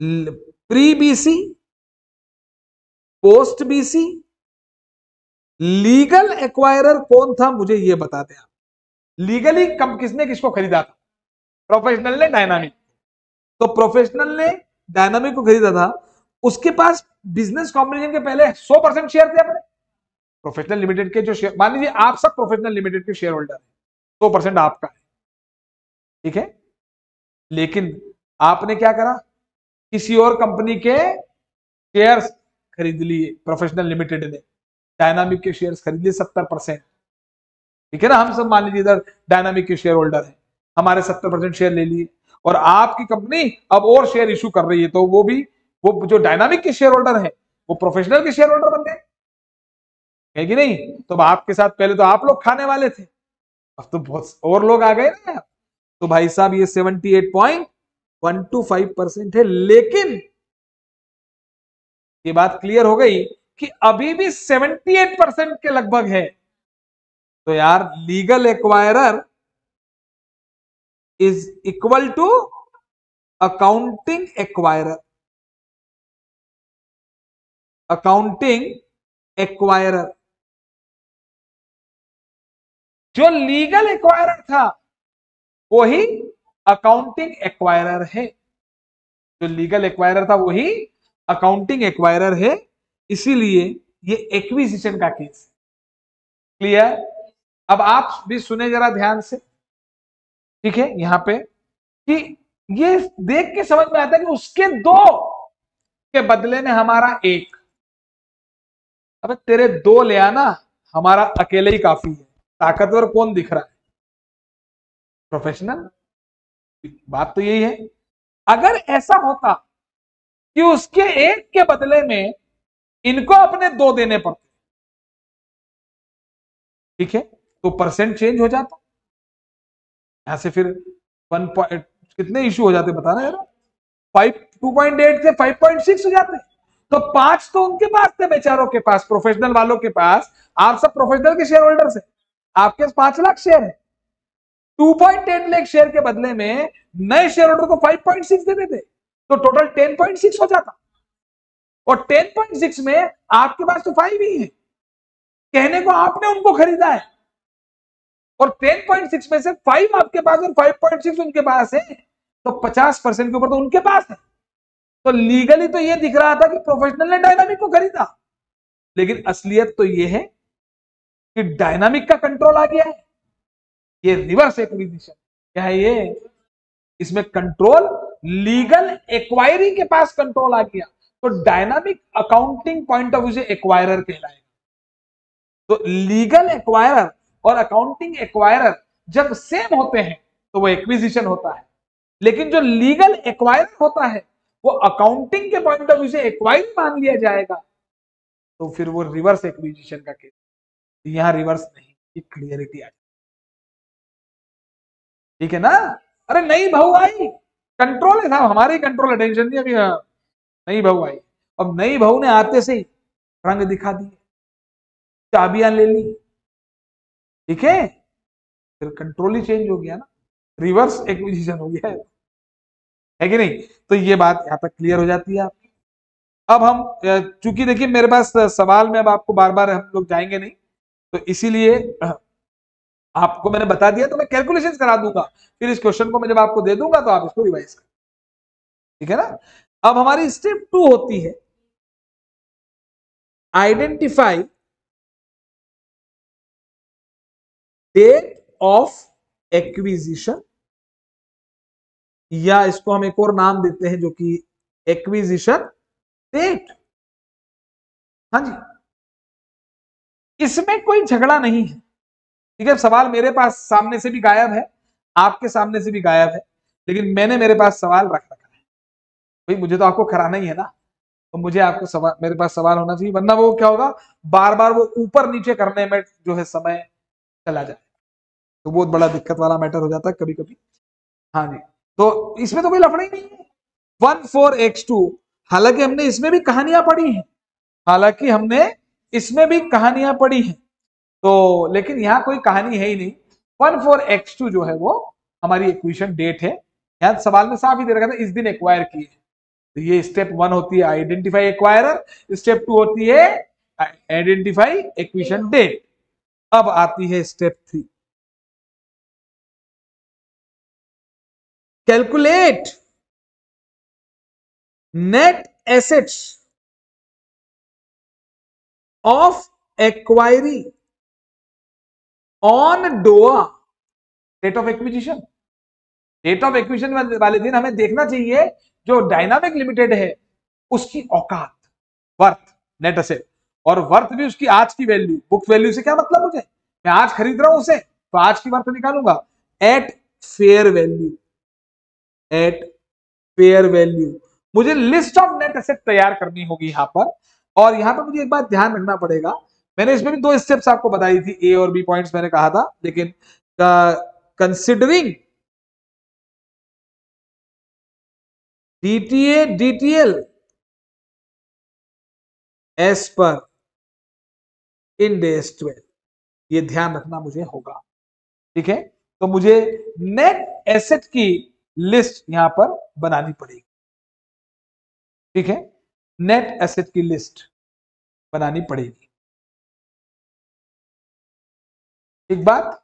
pre BC, post BC, legal acquirer कौन था मुझे ये बता दें आप। लीगली कब किसने किसको खरीदा था? प्रोफेशनल ने डायनामिक। तो प्रोफेशनल ने डायनामिक को खरीदा था, उसके पास बिजनेस कॉम्बिनेशन के पहले 100% शेयर थे अपने प्रोफेशनल लिमिटेड के। जो शेयर, मान लीजिए आप सब प्रोफेशनल लिमिटेड के शेयर होल्डर हैं, 100% आपका है, ठीक है, लेकिन आपने क्या करा, किसी और कंपनी के शेयर्स खरीद लिए, प्रोफेशनल लिमिटेड ने डायनामिक के शेयर्स खरीद लिए 70%, ठीक है ना। हम सब मान लीजिए इधर डायनामिक के शेयर होल्डर है, हमारे 70% शेयर ले लिए, और आपकी कंपनी अब और शेयर इशू कर रही है, तो वो भी, वो जो डायनामिक के शेयर होल्डर है वो प्रोफेशनल के शेयर होल्डर बन गए, है कि नहीं? तो आपके साथ पहले तो आप लोग खाने वाले थे, अब तो बहुत और लोग आ गए ना। तो भाई साहब ये 78.125% है, लेकिन ये बात क्लियर हो गई कि अभी भी 78% के लगभग है। तो यार legal acquirer is equal to accounting acquirer, accounting acquirer. जो लीगल एक्वायरर था वही अकाउंटिंग एक्वायरर है, जो लीगल एक्वायरर था वही अकाउंटिंग एक्वायरर है, इसीलिए ये एक्विजिशन का केस। क्लियर? अब आप भी सुने जरा ध्यान से, ठीक है, यहां पे कि ये देख के समझ में आता है कि उसके 2 के बदले में हमारा 1। अब तेरे 2 ले आना, हमारा अकेले ही काफी है। ताकतवर कौन दिख रहा है? प्रोफेशनल। बात तो यही है। अगर ऐसा होता कि उसके 1 के बदले में इनको अपने 2 देने पड़ते, ठीक है, तो परसेंट चेंज हो जाता, यहां से फिर 1 कितने इशू हो जाते बताना यार, 2.8 से 5.6 हो जाते। तो 5 तो उनके पास थे बेचारों के पास, प्रोफेशनल वालों के पास, आप सब प्रोफेशनल के शेयर होल्डर है, आपके पास 5 लाख शेयर है, 2.8 लाख शेयर के बदले में नए शेयर होल्डर को 5.6 देते थे, तो टोटल 10.6 हो जाता, और 10.6 में आपके पास तो 5 ही है, कहने को आपने उनको खरीदा है, और 10.6 में से 5 आपके पास और 5.6 उनके पास है, तो 50% के ऊपर तो उनके पास है। तो लीगली तो ये दिख रहा था कि प्रोफेशनल ने डायनामिक को खरीदा, लेकिन असलियत तो ये है कि डायनामिक का कंट्रोल आ गया है। ये रिवर्स एक्विजिशन क्या है? ये इसमें कंट्रोल लीगल एक्वायरी के पास कंट्रोल आ गया, तो dynamic accounting point of view से एक्वायरर कहलाएगा। तो लीगल एक्वायरर और अकाउंटिंग एक्वायरर जब सेम होते हैं तो वो एक्विजिशन होता है। लेकिन जो लीगल एक्वायर होता है वो अकाउंटिंग के पॉइंट ऑफ व्यू से एक्वायर मान लिया जाएगा, तो फिर वो रिवर्स एक्विजिशन का केस। यहां रिवर्स नहीं, ये क्लियरिटी आ जाए, ठीक है ना। अरे नई बहू आई, कंट्रोल है साहब, हमारे कंट्रोल अटेंशन नहीं अभी। नई बहू आई, अब नई बहू ने आते से ही रंग दिखा दिए, चाबियां ले ली, ठीक है, फिर कंट्रोल ही चेंज हो गया ना, रिवर्स एक्विजिशन हो गया है कि नहीं। तो ये बात यहां तक क्लियर हो जाती है आपकी। अब हम चूंकि देखिए मेरे पास सवाल में अब आपको बार बार हम लोग जाएंगे नहीं, तो इसीलिए आपको मैंने बता दिया, तो मैं कैलकुलेशंस करा दूंगा, फिर इस क्वेश्चन को मैं जब आपको दे दूंगा तो आप इसको रिवाइज करें, ठीक है ना। अब हमारी स्टेप 2 होती है आइडेंटिफाई डेट ऑफ एक्विजिशन, या इसको हम एक और नाम देते हैं जो कि एक्विजिशन डेट। हाँ जी, इसमें कोई झगड़ा नहीं है, ठीक है। सवाल मेरे पास सामने से भी गायब है, आपके सामने से भी गायब है, लेकिन मैंने मेरे पास सवाल रख रखा है। भाई मुझे तो आपको कराना ही है ना, तो मुझे आपको सवाल, मेरे पास सवाल होना चाहिए, वरना वो क्या होगा, बार बार वो ऊपर नीचे करने में जो है समय चला जाए, तो बहुत बड़ा दिक्कत वाला मैटर हो जाता है कभी कभी। हाँ जी, तो इसमें तो कोई लफड़ा ही नहीं है। 14x2, हालांकि हमने इसमें भी कहानियां पढ़ी हैं, हालांकि हमने इसमें भी कहानियां पढ़ी हैं, तो लेकिन यहां कोई कहानी है ही नहीं। 14x2 जो है वो हमारी एक्विजिशन डेट है, यहां सवाल में साफ ही दे रखा था इस दिन एक्वायर की है। तो ये स्टेप 1 होती है आइडेंटिफाई एक्वायरर, स्टेप 2 होती है आइडेंटिफाई एक्विजिशन डेट। अब आती है step 3, calculate net assets of acquiree on DOA date of acquisition. Date of acquisition वाले दिन हमें देखना चाहिए जो डायनामिक लिमिटेड है उसकी औकात, वर्थ, नेट एसेट, और वर्थ भी उसकी आज की वैल्यू, बुक वैल्यू से क्या मतलब मुझे, मैं आज खरीद रहा हूं उसे तो आज की वर्थ निकालूंगा, at fair value, at fair value. मुझे लिस्ट ऑफ नेट एसेट तैयार करनी होगी यहां पर, और यहां पर मुझे एक बात ध्यान रखना पड़ेगा, मैंने इसमें भी 2 स्टेप्स आपको बताई थी, ए और बी पॉइंट्स मैंने कहा था, लेकिन considering DTA DTL as per Ind AS 12, ये ध्यान रखना मुझे होगा, ठीक है। तो मुझे नेट एसेट की लिस्ट यहां पर बनानी पड़ेगी, ठीक है, नेट एसेट की लिस्ट बनानी पड़ेगी, एक बात।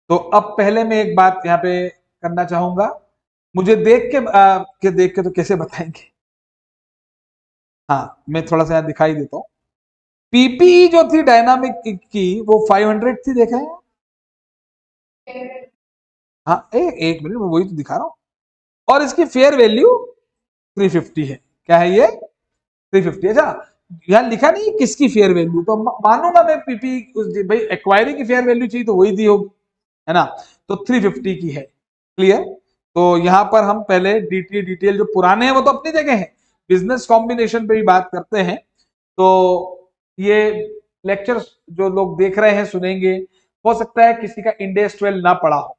तो अब पहले मैं एक बात यहां पे करना चाहूंगा, मुझे देख के तो कैसे बताएंगे, हाँ मैं थोड़ा सा यहां दिखाई देता हूं। पीपीई जो थी डायनामिक की वो 500 थी, देखा है, हाँ एक मिनट, मैं वही तो दिखा रहा हूं, और इसकी फेयर वैल्यू 350 है, क्या है ये 350। अच्छा यहाँ लिखा नहीं किसकी फेयर वैल्यू, तो मानूंगा मैं पीपी भाई एक्वायरी की फेयर वैल्यू चाहिए तो वही दी होगी, है ना, तो 350 की है, क्लियर। तो यहां पर हम पहले डीटी डिटेल जो पुराने हैं वो तो अपनी जगह है, बिजनेस कॉम्बिनेशन पे भी बात करते हैं, तो ये लेक्चर जो लोग देख रहे हैं सुनेंगे, हो सकता है किसी का इंडेस 12 ना पढ़ा हो,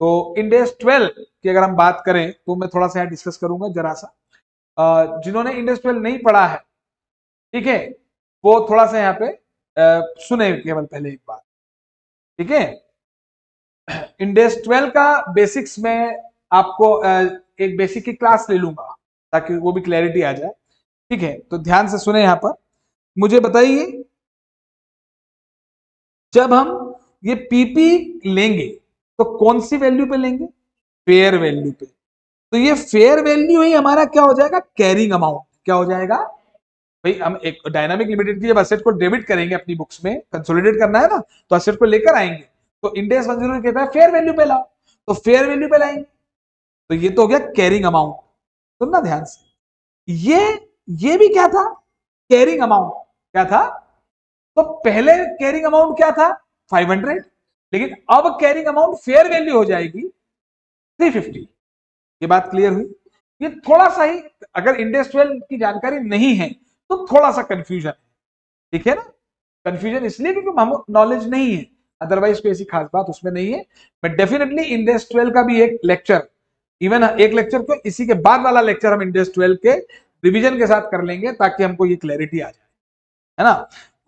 तो इंडेस 12 की अगर हम बात करें तो मैं थोड़ा सा डिस्कस करूंगा जरा सा, जिन्होंने इंडेस 12 नहीं पढ़ा है, ठीक है, वो थोड़ा सा यहाँ पे सुने केवल पहले एक बार, ठीक है। इंडेस 12 का बेसिक्स में आपको एक बेसिक की क्लास ले लूंगा ताकि वो भी क्लैरिटी आ जाए, ठीक है। तो ध्यान से सुने, यहां पर मुझे बताइए, जब हम ये पीपी लेंगे तो कौन सी वैल्यू पे लेंगे, फेयर वैल्यू पे, तो ये फेयर वैल्यू ही हमारा क्या हो जाएगा, कैरिंग अमाउंट, क्या हो जाएगा भाई, हम एक डायनामिक लिमिटेड की जब असेट को डेबिट करेंगे अपनी बुक्स में, कंसोलिडेट करना है ना, तो असेट को लेकर आएंगे, तो इंडेस 10 कहता है फेयर वैल्यू पे लाओ, तो फेयर वैल्यू पे लाएंगे, तो ये तो हो गया कैरिंग अमाउंट। सुनना ध्यान से, ये भी क्या था, कैरिंग अमाउंट, क्या था, तो पहले कैरिंग अमाउंट क्या था 500, लेकिन अब कैरिंग अमाउंट फेयर वैल्यू हो जाएगी 350। ये बात क्लियर हुई? ये थोड़ा सा ही, अगर इंडेस 12 की जानकारी नहीं है तो थोड़ा सा कंफ्यूजन है, ठीक है ना? कंफ्यूजन इसलिए क्योंकि हम नॉलेज नहीं है, अदरवाइज कोई ऐसी खास बात उसमें नहीं है। बट डेफिनेटली इंडेस 12 का भी एक लेक्चर, इवन एक लेक्चर को इसी के बाद वाला लेक्चर हम इंडेस 12 के रिवीजन के साथ कर लेंगे ताकि हमको ये क्लैरिटी आ जाए, है ना?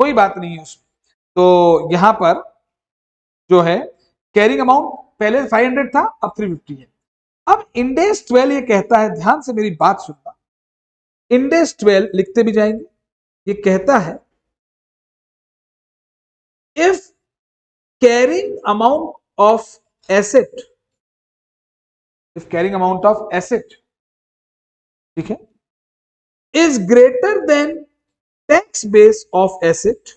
कोई बात नहीं है उसमें। तो यहां पर जो है कैरिंग अमाउंट पहले 500 था, अब 350 है। अब इंडेस 12 ये कहता है, ध्यान से मेरी बात सुनना, इंडेस 12 लिखते भी जाएंगे, ये कहता है if carrying amount of asset, if carrying amount of asset, ठीक है, is greater than tax base of asset,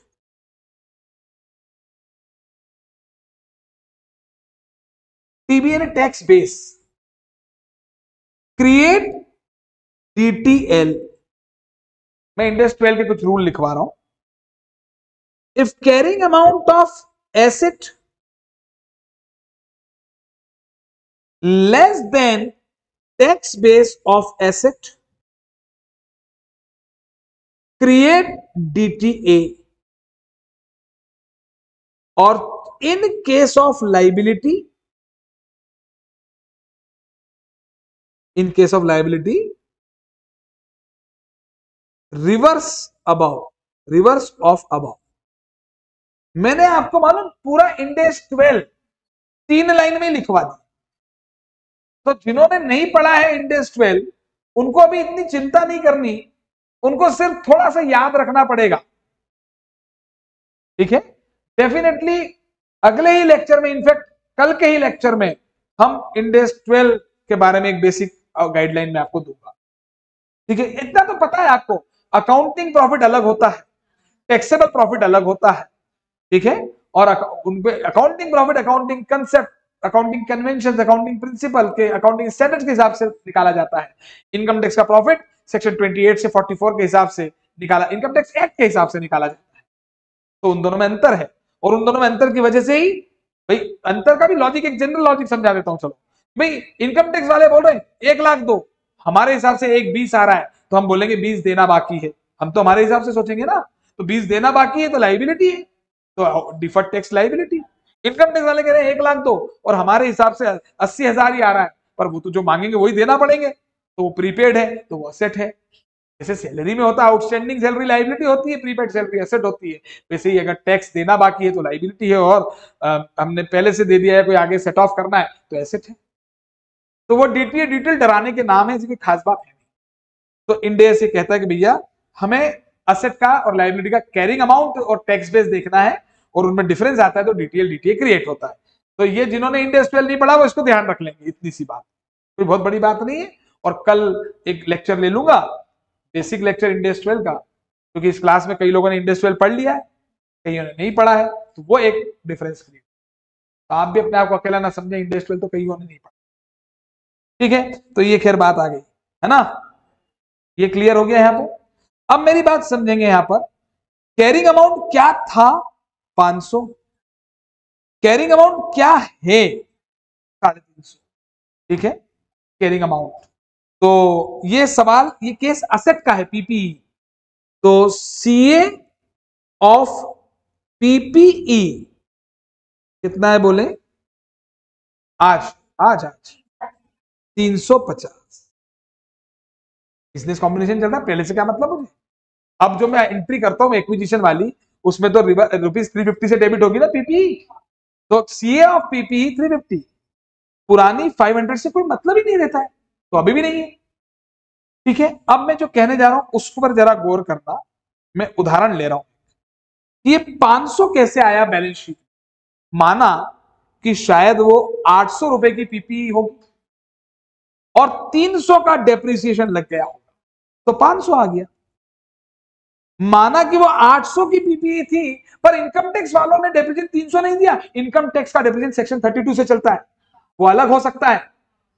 टीबीएन टैक्स बेस, क्रिएट डीटीएल। मैं इंडेस 12 के कुछ रूल लिखवा रहा हूं। If carrying amount of asset less than tax base of asset, create DTA. और in case of liability, in case of liability reverse above, reverse of above. मैंने आपको मालूम पूरा इंडेस 12 3 लाइन में लिखवा दी। तो जिन्होंने नहीं पढ़ा है इंडेस 12 उनको अभी इतनी चिंता नहीं करनी, उनको सिर्फ थोड़ा सा याद रखना पड़ेगा, ठीक है? डेफिनेटली अगले ही लेक्चर में, इनफैक्ट कल के ही लेक्चर में हम इंडेस 12 के बारे में एक बेसिक गाइडलाइन में आपको दूंगा, ठीक है? इतना तो पता है आपको, अकाउंटिंग प्रॉफिट अलग होता है, टैक्सेबल प्रॉफिट अलग होता है, ठीक है? और उनपे accounting profit, accounting concept, accounting convention, accounting principle के, अकाउंटिंग स्टैंडर्ड्स के हिसाब से निकाला जाता है। इनकम टैक्स का प्रॉफिट सेक्शन 28 से 44 के हिसाब से निकाला, इनकम टैक्स एक्ट के हिसाब से निकाला जाता है। तो उन दोनों में अंतर है, और उन दोनों में अंतर की वजह से ही भाई, अंतर का भी लॉजिक, एक जनरल लॉजिक समझा देता हूं। चलो भाई, इनकम टैक्स वाले बोल रहे हैं 1 लाख दो, हमारे हिसाब से 1,20 आ रहा है, तो हम बोलेंगे 20 देना बाकी है। हम तो हमारे हिसाब से सोचेंगे ना, तो 20 देना बाकी है तो लाइबिलिटी है, तो deferred tax liability. Income tax वाले कह रहे हैं 1 लाख दो, और हमारे हिसाब से 80,000 ही आ रहा है, पर वो तो जो मांगेंगे वही देना पड़ेंगे, तो वो प्रीपेड है तो वो असेट है। जैसे सैलरी में होता है, आउटस्टैंडिंग सैलरी लाइबिलिटी होती है, प्रीपेड सैलरी एसेट होती है, वैसे ही अगर टैक्स देना बाकी है तो लाइबिलिटी है, और हमने पहले से दे दिया है, कोई आगे सेट ऑफ करना है तो एसेट है। तो वो डीटीए डिटेल डराने के नाम है, इसकी खास बात है नहीं। तो इंडेस ये कहता है कि भैया हमें असेट का और लाइबिलिटी का कैरिंग अमाउंट और टैक्स बेस देखना है, और उनमें डिफरेंस आता है तो डीटीएल डीटीए क्रिएट होता है। तो ये जिन्होंने इंडेस 12 नहीं पढ़ा वो इसको ध्यान रख लेंगे, इतनी सी बात, कोई बहुत बड़ी बात नहीं है। और कल एक लेक्चर ले लूंगा, बेसिक लेक्चर इंडेस 12 का, क्योंकि इस क्लास में कई लोगों ने इंडेस 12 पढ़ लिया है, कईयों ने नहीं पढ़ा है, तो वो एक डिफरेंस क्रिएट। तो आप भी अपने आप को अकेला ना समझे, इंडेस 12 तो कईयों ने नहीं पढ़ा, ठीक है? तो ये खैर बात आ गई है ना, ये क्लियर हो गया यहाँ पे। अब मेरी बात समझेंगे, यहाँ पर कैरिंग अमाउंट क्या था 500, कैरिंग अमाउंट क्या है 350, ठीक है? कैरिंग अमाउंट, तो ये सवाल, ये केस असेट का है, पीपीई, तो सीए ऑफ पीपीई कितना है बोले? आज आज आज 350। बिजनेस कॉम्बिनेशन चल रहा है, पहले से क्या मतलब मुझे? अब जो मैं एंट्री करता हूं एक्विजिशन वाली, उसमें तो रुपीज 350 से डेबिट होगी ना पीपीई, तो सीए ऑफ पीपीई 350, पुरानी 500 से कोई मतलब ही नहीं रहता है, तो अभी भी नहीं है, ठीक है? अब मैं जो कहने जा रहा हूं उसके ऊपर जरा गौर करना, मैं उदाहरण ले रहा हूं। ये 500 कैसे आया बैलेंस शीट? माना कि शायद वो 800 रुपए की पीपीई होगी और 300 का डेप्रिसिएशन लग गया होगा, तो 500 आ गया। माना कि वो 800 की पीपीई थी, पर इनकम टैक्स वालों ने डेप्रिसिएशन 300 नहीं दिया, इनकम टैक्स का डेप्रिसिएशन सेक्शन 32 से चलता है, वो अलग हो सकता है।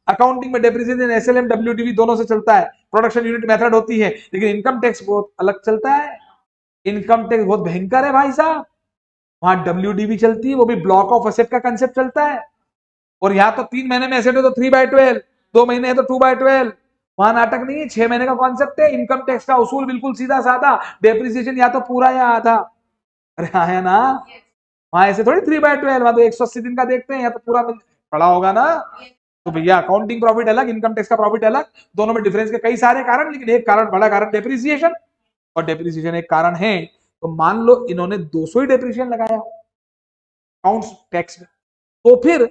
अकाउंटिंग में डेप्रिसिएशन एसएलएम डब्ल्यूडीवी दोनों से चलता है, प्रोडक्शन यूनिट मेथड होती है, लेकिन इनकम टैक्स बहुत अलग चलता है। इनकम टैक्स बहुत भयंकर है भाई साहब, वहां WD भी चलती है, वो भी ब्लॉक ऑफ एसेट का कंसेप्ट चलता है। और यहाँ तो 3 महीने में एसेट है तो 3/12, 2 महीने है तो 2/12। वहां नाटक नहीं है, 6 महीने का कॉन्सेप्ट है। इनकम टैक्स का उसूल बिल्कुल सीधा साधा, डेप्रिसिएशन या तो पूरा या आधा। अरे हाँ है ना, वहां ऐसे थोड़ी 3/12, वहां तो 180 दिन का देखते हैं, या तो पूरा पड़ा होगा ना। तो भैया अकाउंटिंग प्रॉफिट अलग, इनकम टैक्स का प्रॉफिट अलग, दोनों में डिफरेंस के कई सारे कारण, लेकिन एक कारण, बड़ा कारण डेप्रिसिएशन, और डेप्रिसिएशन एक कारण है। तो मान लो इन्होंने 200 ही डेप्रिसिएशन लगाया अकाउंट्स टैक्स में, तो फिर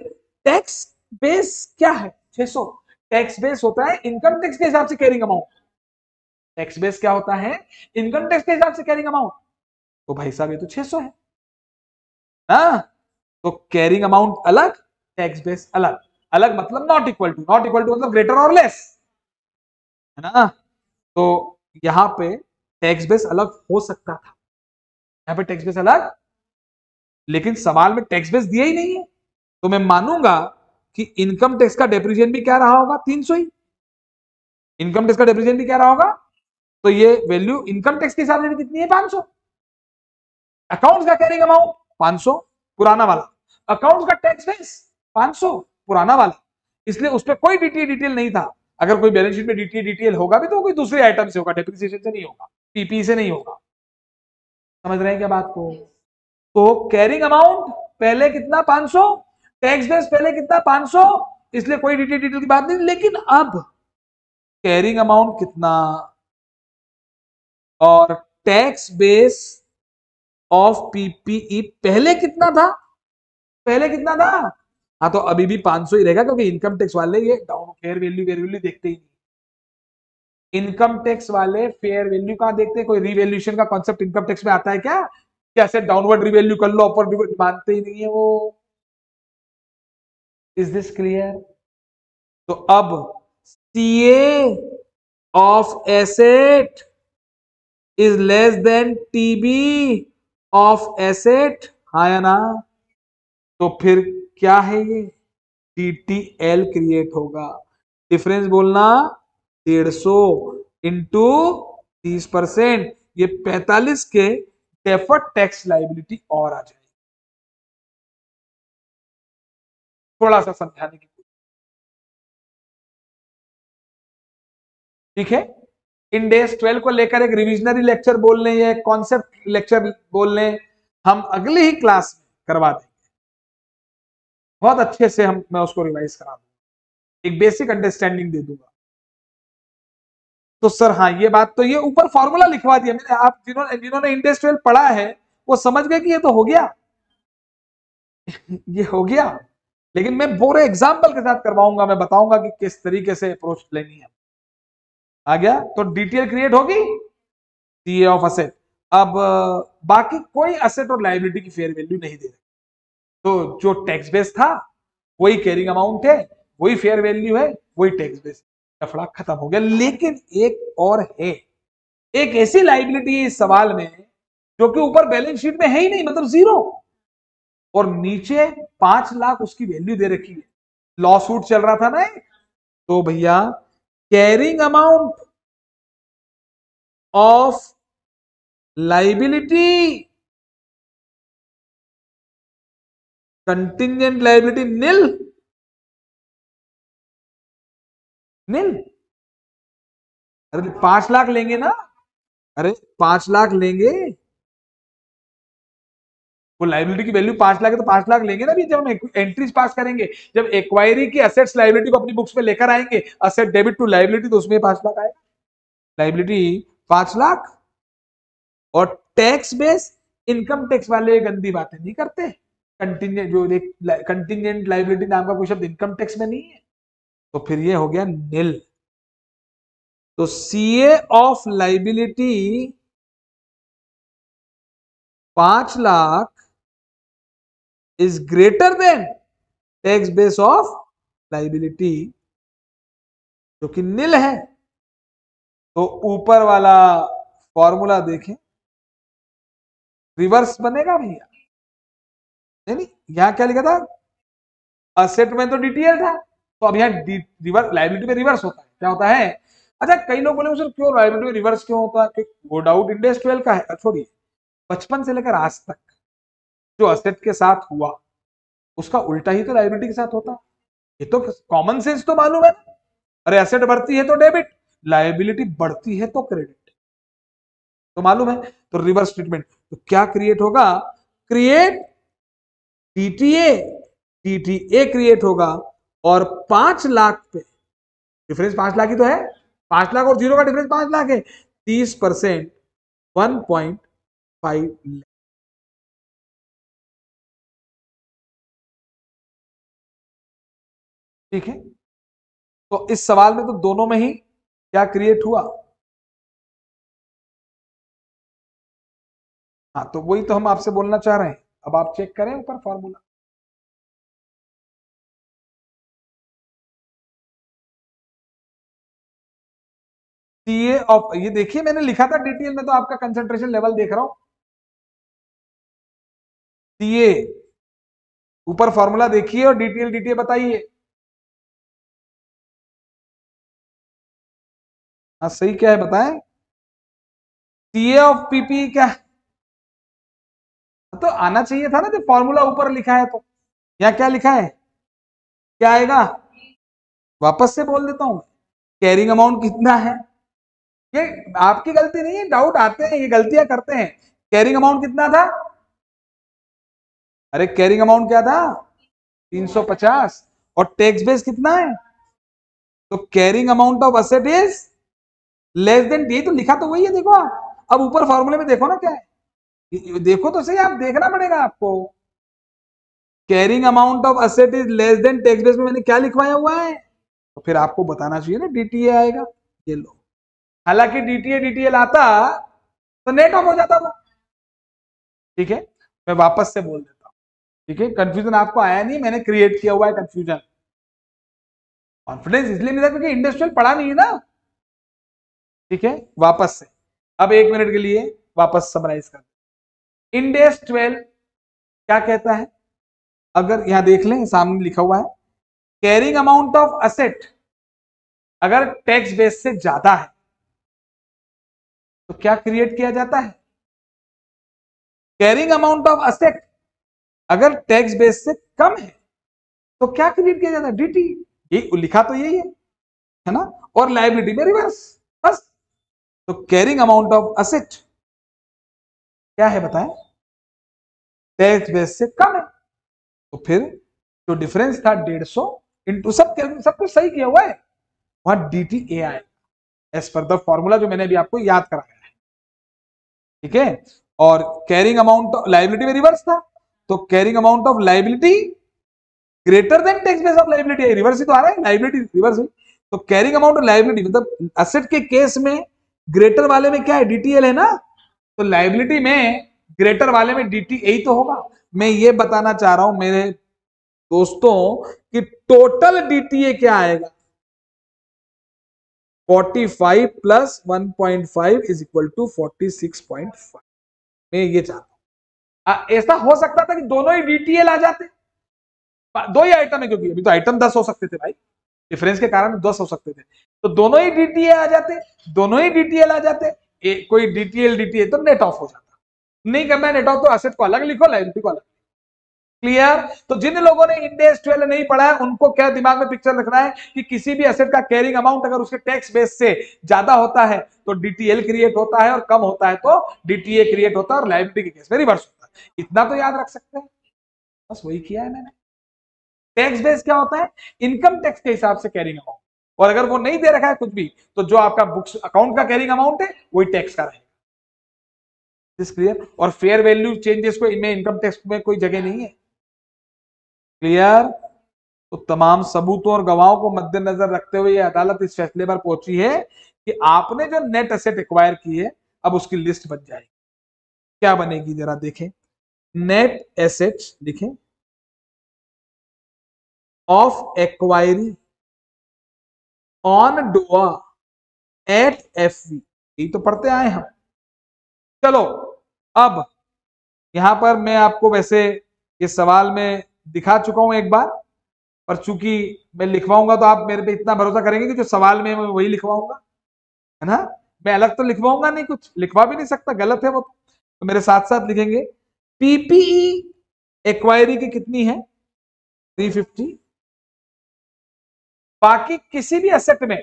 टैक्स बेस क्या है? 600। टैक्स बेस होता है इनकम टैक्स के हिसाब से कैरिंग अमाउंट। टैक्स बेस क्या होता है? इनकम टैक्स के हिसाब से कैरिंग अमाउंट। तो भाई साहब ये तो 600 है ना। तो कैरिंग अमाउंट अलग, टैक्स बेस अलग। अलग मतलब not equal to, not equal to मतलब ग्रेटर और लेस, है ना। तो यहां पे टैक्स बेस अलग हो सकता था, यहां पे टैक्स बेस अलग, लेकिन सवाल में टैक्स बेस दिया ही नहीं है। तो मैं मानूंगा कि इनकम टैक्स का डेप्रिसिएशन भी क्या रहा होगा? 300 ही। इनकम टैक्स का डेप्रिसिएशन भी क्या रहा होगा? तो ये वैल्यू इनकम टैक्स के हिसाब से भी कितनी है? 500। अकाउंट्स का कैरिंग अमाउंट 500 पुराना वाला, अकाउंट्स का टैक्स बेस 500 पुराना वाला, इसलिए उस पर कोई डिटेल नहीं था। अगर कोई बैलेंस शीट में डिटेल होगा भी तो कोई दूसरे आइटम से होगा, डेप्रिसिएशन से नहीं होगा, पीपी से नहीं होगा। समझ रहे हैं क्या बात को? तो कैरिंग अमाउंट पहले कितना? 500। टैक्स बेस पहले कितना? 500। इसलिए कोई डिटेल की बात नहीं। लेकिन अब कैरिंग अमाउंट कितना और टैक्स बेस ऑफ पीपीई पहले कितना था? पहले कितना था? हाँ तो अभी भी 500 ही रहेगा, क्योंकि इनकम टैक्स वाले ये डाउन फेयर वैल्यू देखते ही नहीं। इनकम टैक्स वाले फेयर वैल्यू कहां देखते हैं? कोई रिवैल्यूएशन का कॉन्सेप्ट इनकम टैक्स में आता है क्या? कैसे डाउनवर्ड रिवैल्यू कर लो, अपवर्ड मानते ही नहीं है वो। Is this clear? तो अब CA of asset is less than TB of asset, हाँ या ना? तो फिर क्या है ये? टीटीएल क्रिएट होगा। डिफरेंस बोलना 150 इंटू 30%, ये 45 के डेफर्ड टैक्स लाइबिलिटी और आ जाएगी। थोड़ा सा समझाने की कोशिश, ठीक है। इंडेस 12 को लेकर एक रिविजनरी लेक्चर बोल लें या कॉन्सेप्ट लेक्चर बोल लें, हम अगली ही क्लास में करवा देंगे। बहुत अच्छे से मैं उसको रिवाइज करा दूंगा, एक बेसिक अंडरस्टैंडिंग दे दूंगा। तो सर हाँ ये बात तो, ये ऊपर फॉर्मूला लिखवा दिया मैंने, आप जिन्होंने इंडेस 12 पढ़ा है वो समझ गए कि ये तो हो गया ये हो गया। लेकिन मैं पूरे एग्जाम्पल के साथ करवाऊंगा, मैं बताऊंगा कि किस तरीके से अप्रोच लेनी है। आ गया? तो डिटेल क्रिएट होगी सीए ऑफ असेट। अब बाकी कोई असेट और लायबिलिटी की फेयर वैल्यू नहीं दे रहे, तो जो टैक्स बेस था वही कैरिंग अमाउंट है, वही फेयर वैल्यू है, वही टैक्स बेस, लफड़ा खत्म हो गया। लेकिन एक और है, एक ऐसी लायबिलिटी है इस सवाल में जो कि ऊपर बैलेंस शीट में है ही नहीं, मतलब 0, और नीचे 5 लाख उसकी वैल्यू दे रखी है। लॉ सूट चल रहा था ना, तो भैया carrying amount of liability, contingent liability nil, nil. अरे 5 लाख लेंगे ना, अरे 5 लाख लेंगे, वो लाइबिलिटी की वैल्यू 5 लाख है तो 5 लाख लेंगे ना भी, जब हम एंट्रीज पास करेंगे, जब एक्वायरी की असेट्स लाइबिलिटी को अपनी बुक्स में लेकर आएंगे, असेट डेबिट टू लाइबिलिटी, तो उसमें 5 लाख आएगा, लाइबिलिटी 5 लाख। और टैक्स बेस, इनकम टैक्स वाले गंदी बातें नहीं करते, कंटिंजेंट, जो कंटिंजेंट लाइबिलिटी नाम का कोई शब्द इनकम टैक्स में नहीं है, तो फिर ये हो गया निल। तो CA of liability 5 lakh is greater than tax base of liability जो कि निल है। तो ऊपर वाला फॉर्मूला देखें, रिवर्स बनेगा भैया। नहीं, यहां क्या लिखा था? असेट में तो डीटीएल था, तो अब यहाँ रिवर्स, लाइबिलिटी में रिवर्स होता है, क्या होता है? अच्छा कई लोग बोले सर क्यों लाइबिलिटी में रिवर्स क्यों होता है? वो डाउट इंडेस 12 का है, छोड़िए, बचपन से लेकर आज तक जो असेट के साथ हुआ उसका उल्टा ही तो लायबिलिटी के साथ होता है। ये तो कॉमन सेंस तो मालूम है ना। अरे एसेट बढ़ती है तो डेबिट, लायबिलिटी बढ़ती है तो क्रेडिट, तो मालूम है। तो रिवर्स ट्रीटमेंट, तो क्या क्रिएट होगा, क्रिएट डीटीए, डीटीए क्रिएट होगा और 5 लाख पे, डिफरेंस 5 लाख ही तो है, 5 लाख और 0 का डिफरेंस 5 लाख है, 30% 1.5 लाख। ठीक है, तो इस सवाल में तो दोनों में ही क्या क्रिएट हुआ। हाँ, तो वही तो हम आपसे बोलना चाह रहे हैं। अब आप चेक करें ऊपर फॉर्मूला, सीए ऑफ, ये देखिए मैंने लिखा था डिटेल में, तो आपका कंसंट्रेशन लेवल देख रहा हूं। सीए ऊपर फॉर्मूला देखिए और डिटेल डिटेल बताइए। हाँ सही क्या है बताएं। सीए ऑफ पीपी क्या है? तो आना चाहिए था ना, जब फॉर्मूला ऊपर लिखा है तो। यहाँ क्या लिखा है, क्या आएगा, वापस से बोल देता हूं। कैरिंग अमाउंट कितना है, ये आपकी गलती नहीं है, डाउट आते हैं, ये गलतियां करते हैं। कैरिंग अमाउंट कितना था, अरे कैरिंग अमाउंट क्या था 350, और टैक्स बेस कितना है, तो carrying amount of asset is less than D, तो लिखा तो वही है, देखो आप। अब ऊपर फॉर्मूले में देखो ना क्या है, देखो तो सही, आप देखना पड़ेगा आपको। Carrying amount of asset is less than tax base में मैंने क्या लिखवाया हुआ है, तो फिर आपको बताना चाहिए ना डीटीए आएगा। ये लो, हालांकि डीटीए डीटीएल आता तो नेट ऑफ हो जाता वो। ठीक है, मैं वापस से बोल देता हूं। ठीक है, कंफ्यूजन आपको आया नहीं, मैंने क्रिएट किया हुआ है कंफ्यूजन। कॉन्फिडेंस इसलिए मिला क्योंकि इंडस्ट्रियल पढ़ा नहीं है ना। ठीक है, वापस से, अब 1 मिनट के लिए वापस समराइज कर, इंडेस 12 क्या कहता है, अगर यहां देख लें सामने लिखा हुआ है, कैरिंग अमाउंट ऑफ असेट अगर टैक्स बेस से ज्यादा है तो क्या क्रिएट किया जाता है, कैरिंग अमाउंट ऑफ असेट अगर टैक्स बेस से कम है तो क्या क्रिएट किया जाता है, डीटी। ये लिखा तो यही है ना, और लायबिलिटी में रिवर्स, बस। तो कैरिंग अमाउंट ऑफ असेट क्या है बताएं, टैक्स बेस से कम है, तो फिर जो डिफरेंस था 150 इंटू, सब कुछ सही किया हुआ है, वहां डीटीए आए एज पर द फॉर्मूला जो मैंने अभी आपको याद कराया है। ठीक है, और कैरिंग अमाउंट ऑफ लायबिलिटी में रिवर्स था, तो carrying amount of liability greater than tax base of liability, reverse ही तो आ रहा है, लायबिलिटी रिवर्स है। तो कैरिंग अमाउंट ऑफ लायबिलिटी मतलब असेट के केस में ग्रेटर वाले में क्या है, डीटीएल है ना, तो लायबिलिटी में ग्रेटर वाले में डीटी ही तो होगा। मैं ये बताना चाह रहा हूं मेरे दोस्तों कि टोटल डीटीए क्या आएगा, 45 प्लस 1.5 इज इक्वल टू 46.5। मैं ये चाहता हूं, ऐसा हो सकता था कि दोनों ही डीटीएल आ जाते, दो ही आइटम है क्योंकि अभी तो आइटम 10 हो सकते थे भाई, डिफरेंस के कारण 10 हो सकते थे, तो दोनों ही डीटीए आ जाते, दोनों ही डीटीएल आ जाते, कोई डीटीएल डीटीए तो नेट ऑफ हो जाता। नहीं करना है नेट ऑफ, तो असेट को अलग लिखो, लायबिलिटी को अलग। क्लियर। तो जिन लोगों ने इंडेस 12 नहीं पढ़ा है उनको क्या दिमाग में पिक्चर रखना है कि किसी भी एसेट का कैरिंग अमाउंट अगर उसके टैक्स बेस से ज्यादा होता है तो डीटीएल क्रिएट होता है, और कम होता है तो डीटीए क्रिएट होता है, और लायबिलिटी के केस में रिवर्स होता है। इतना तो याद रख सकते हैं, बस वही किया है मैंने। टैक्स बेस क्या होता है, इनकम टैक्स के हिसाब से कैरिंग अमाउंट, और अगर वो नहीं दे रखा है कुछ भी तो जो आपका बुक्स अकाउंट का कैरिंग अमाउंट है वही टैक्स का रहेगा। क्लियर। और फेयर वैल्यू चेंजेस को इनमें इनकम टैक्स में कोई जगह नहीं है। क्लियर। तो तमाम सबूतों और गवाहों को मद्देनजर रखते हुए यह अदालत इस फैसले पर पहुंची है कि आपने जो नेट एसेट एक्वायर की है अब उसकी लिस्ट बन जाएगी। क्या बनेगी जरा देखें, नेट एसेट्स लिखें of acquiree on DOA at FV, यही तो पढ़ते आए हम। चलो अब यहां पर मैं आपको वैसे इस सवाल में दिखा चुका हूं एक बार, पर चूंकि मैं लिखवाऊंगा तो आप मेरे पे इतना भरोसा करेंगे कि जो सवाल में मैं वही लिखवाऊंगा, है ना। मैं अलग तो लिखवाऊंगा नहीं, कुछ लिखवा भी नहीं सकता, गलत है वो। तो मेरे साथ साथ लिखेंगे पीपीई एक्वायरी की कितनी है 350। बाकी किसी भी एसेट में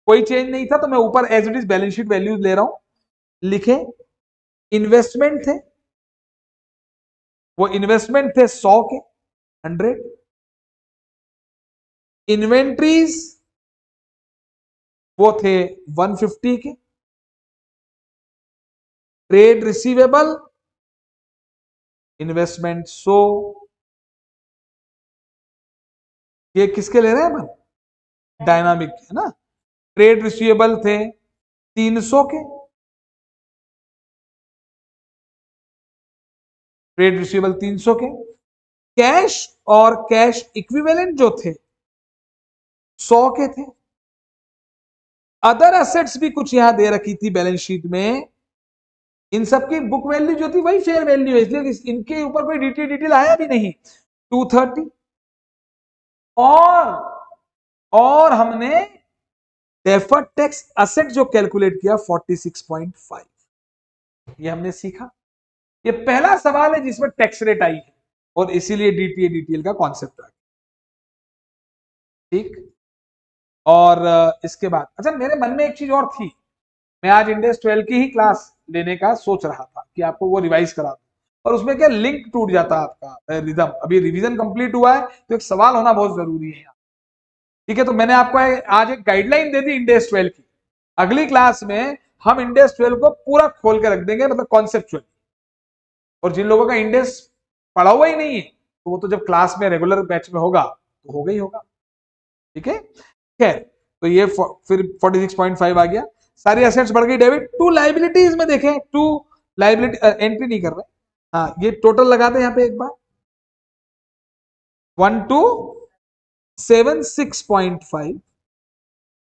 कोई चेंज नहीं था, तो मैं ऊपर as it is balance sheet values ले रहा हूं। लिखे इन्वेस्टमेंट थे, वो इन्वेस्टमेंट थे 100 के 100। इन्वेंट्रीज वो थे 150 के। Trade receivable investment 100। ये किसके ले रहे हैं अपन, डायनामिक है ना। ट्रेड रिसीवेबल थे 300 के। ट्रेड रिसीवेबल 300 के। कैश और कैश इक्विवेलेंट जो थे 100 के थे। अदर एसेट्स भी कुछ यहां दे रखी थी बैलेंस शीट में, इन सब की बुक वैल्यू जो थी वही फेयर वैल्यू है, इसलिए इनके ऊपर कोई डिटेल आया भी नहीं। 230 और हमने डेफर्ड टैक्स असेट जो कैलकुलेट किया 46.5। ये हमने सीखा। ये पहला सवाल है जिसमें टैक्स रेट आई है और इसीलिए डीटीएल का कॉन्सेप्ट आ गया। ठीक। और इसके बाद अच्छा मेरे मन में एक चीज और थी, मैं आज इंडेक्स 12 की ही क्लास लेने का सोच रहा था कि आपको वो रिवाइज करा दूं, और उसमें क्या लिंक टूट जाता है आपका रिदम। अभी रिवीजन कंप्लीट हुआ है तो एक सवाल होना बहुत जरूरी है। ठीक है, तो मैंने आपको आज एक गाइडलाइन दे दी इंडेक्स 12 की। अगली क्लास में हम इंडेक्स 12 को पूरा खोल के रख देंगे, मतलब कॉन्सेप्चुअल। और जिन लोगों का इंडेक्स पढ़ा हुआ ही नहीं है तो वो तो जब क्लास में रेगुलर बैच में होगा तो होगा ही होगा। ठीक है, खैर तो ये फिर 46.5 आ गया। सारी एसेट्स बढ़ गई डेबिट। टू लाइबिलिटीज में देखें, टू लाइबिलिटी एंट्री नहीं कर रहे। हाँ, ये टोटल लगाते हैं यहाँ पे एक बार 1276.5।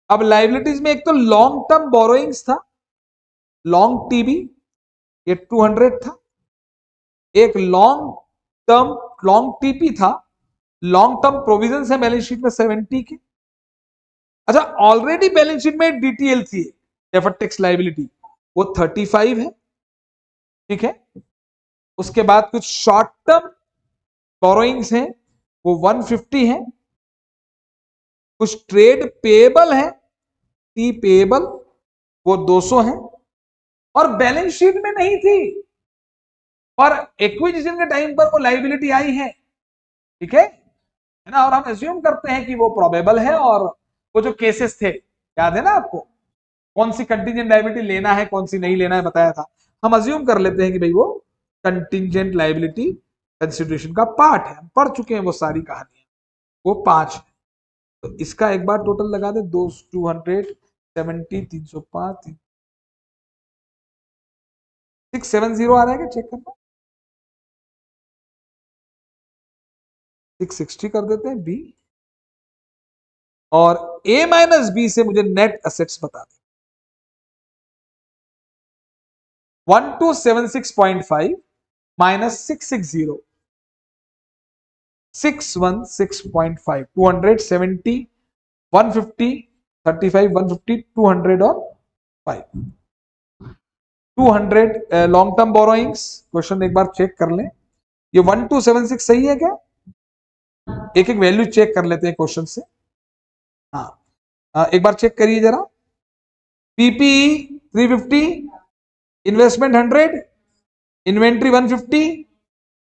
अब लाइबिलिटीज में एक तो लॉन्ग टर्म बोरोइंग्स था, लॉन्ग टीबी, ये 200 था। एक लॉन्ग टीपी था, लॉन्ग टर्म प्रोविजन है बैलेंस शीट में 70 के। अच्छा, ऑलरेडी बैलेंस शीट में डीटीएल थी डेफर्ड टैक्स लायबिलिटी, वो 35 है। ठीक है, उसके बाद कुछ शॉर्ट टर्म बोरोइंग्स हैं वो 150 है। कुछ ट्रेड पेएबल है, टी पेएबल, वो 200 है और बैलेंस शीट में नहीं थी और एक्विजिशन के टाइम पर वो लायबिलिटी आई है। ठीक है ना, और हम एज्यूम करते हैं कि वो प्रोबेबल है। और वो जो केसेस थे याद है ना आपको, कौन सी कंटीजेंट लायबिलिटी लेना है कौन सी नहीं लेना है बताया था। हम अज्यूम कर लेते हैं कि भाई वो कंटीजेंट लायबिलिटी कंसिडरेशन का पार्ट है, हम पढ़ चुके हैं वो सारी कहानियां। वो 5 है, तो इसका एक बार टोटल लगा दे 270 305 670 आ रहा है क्या, चेक करना। 660 कर देते हैं बी, और ए माइनस बी से मुझे नेट एसेट्स बता दें। 1276.5 माइनस 660 616.5 270 150 35 150 200 और 5 200 लॉन्ग टर्म बोरोइंग्स। क्वेश्चन एक बार चेक कर लें, ये 1276 सही है क्या? एक एक वैल्यू चेक कर लेते हैं क्वेश्चन से। हाँ, एक बार चेक करिए जरा। PPE 350, investment 100, inventory 150,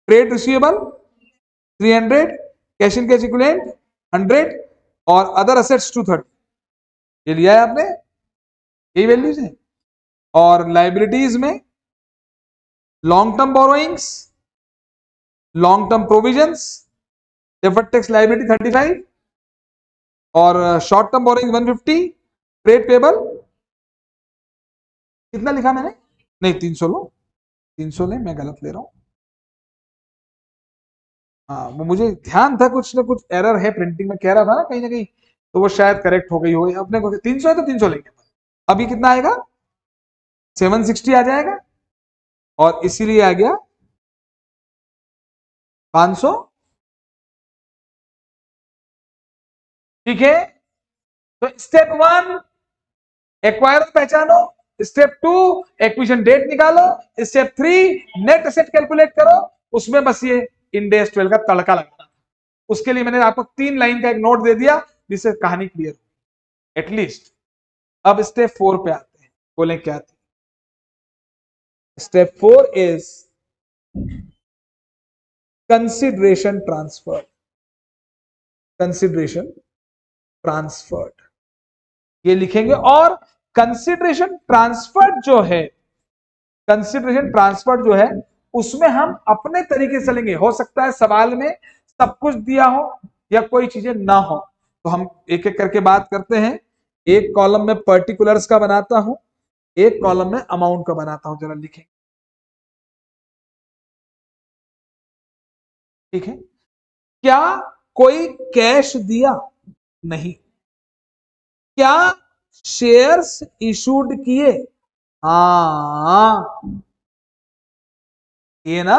trade receivable 300, cash in cash equivalent 100 और अदर असेट्स 230। ये लिया है आपने, यही वैल्यूज है। और लाइबिलिटीज में long term borrowings, long term provisions, deferred tax liability 35 और short term borrowing 150, trade payable कितना लिखा मैंने, नहीं 300 लो, 300 ले, मैं गलत ले रहा हूं। हाँ, वो मुझे ध्यान था कुछ ना कुछ एरर है प्रिंटिंग में, कह रहा था ना कहीं ना कहीं, तो वो शायद करेक्ट हो गई हो। अपने को 300 है तो 300 लेंगे। अभी कितना आएगा 760 आ जाएगा और इसीलिए आ गया 500। ठीक है, तो स्टेप 1 एक्वायर पहचानो, स्टेप 2 एक्विजिशन डेट निकालो, स्टेप 3 नेट एसेट कैलकुलेट करो। उसमें बस ये इंड AS 12 का तड़का लगाना था। उसके लिए मैंने आपको 3 लाइन का एक नोट दे दिया जिससे कहानी क्लियर हो एटलीस्ट। अब स्टेप 4 पे आते हैं, बोले क्या थी step 4 is consideration transfer. Consideration transferred ये लिखेंगे। और कंसिडरेशन ट्रांसफर्ड जो है, कंसिडरेशन ट्रांसफर्ड जो है उसमें हम अपने तरीके से लेंगे। हो सकता है सवाल में सब कुछ दिया हो या कोई चीजें ना हो, तो हम एक एक करके बात करते हैं। एक कॉलम में पर्टिकुलर्स का बनाता हूं, एक कॉलम में अमाउंट का बनाता हूं। जरा लिखें, ठीक है। क्या कोई कैश दिया? नहीं। क्या शेयर्स इशूड किए? हाँ, ये ना,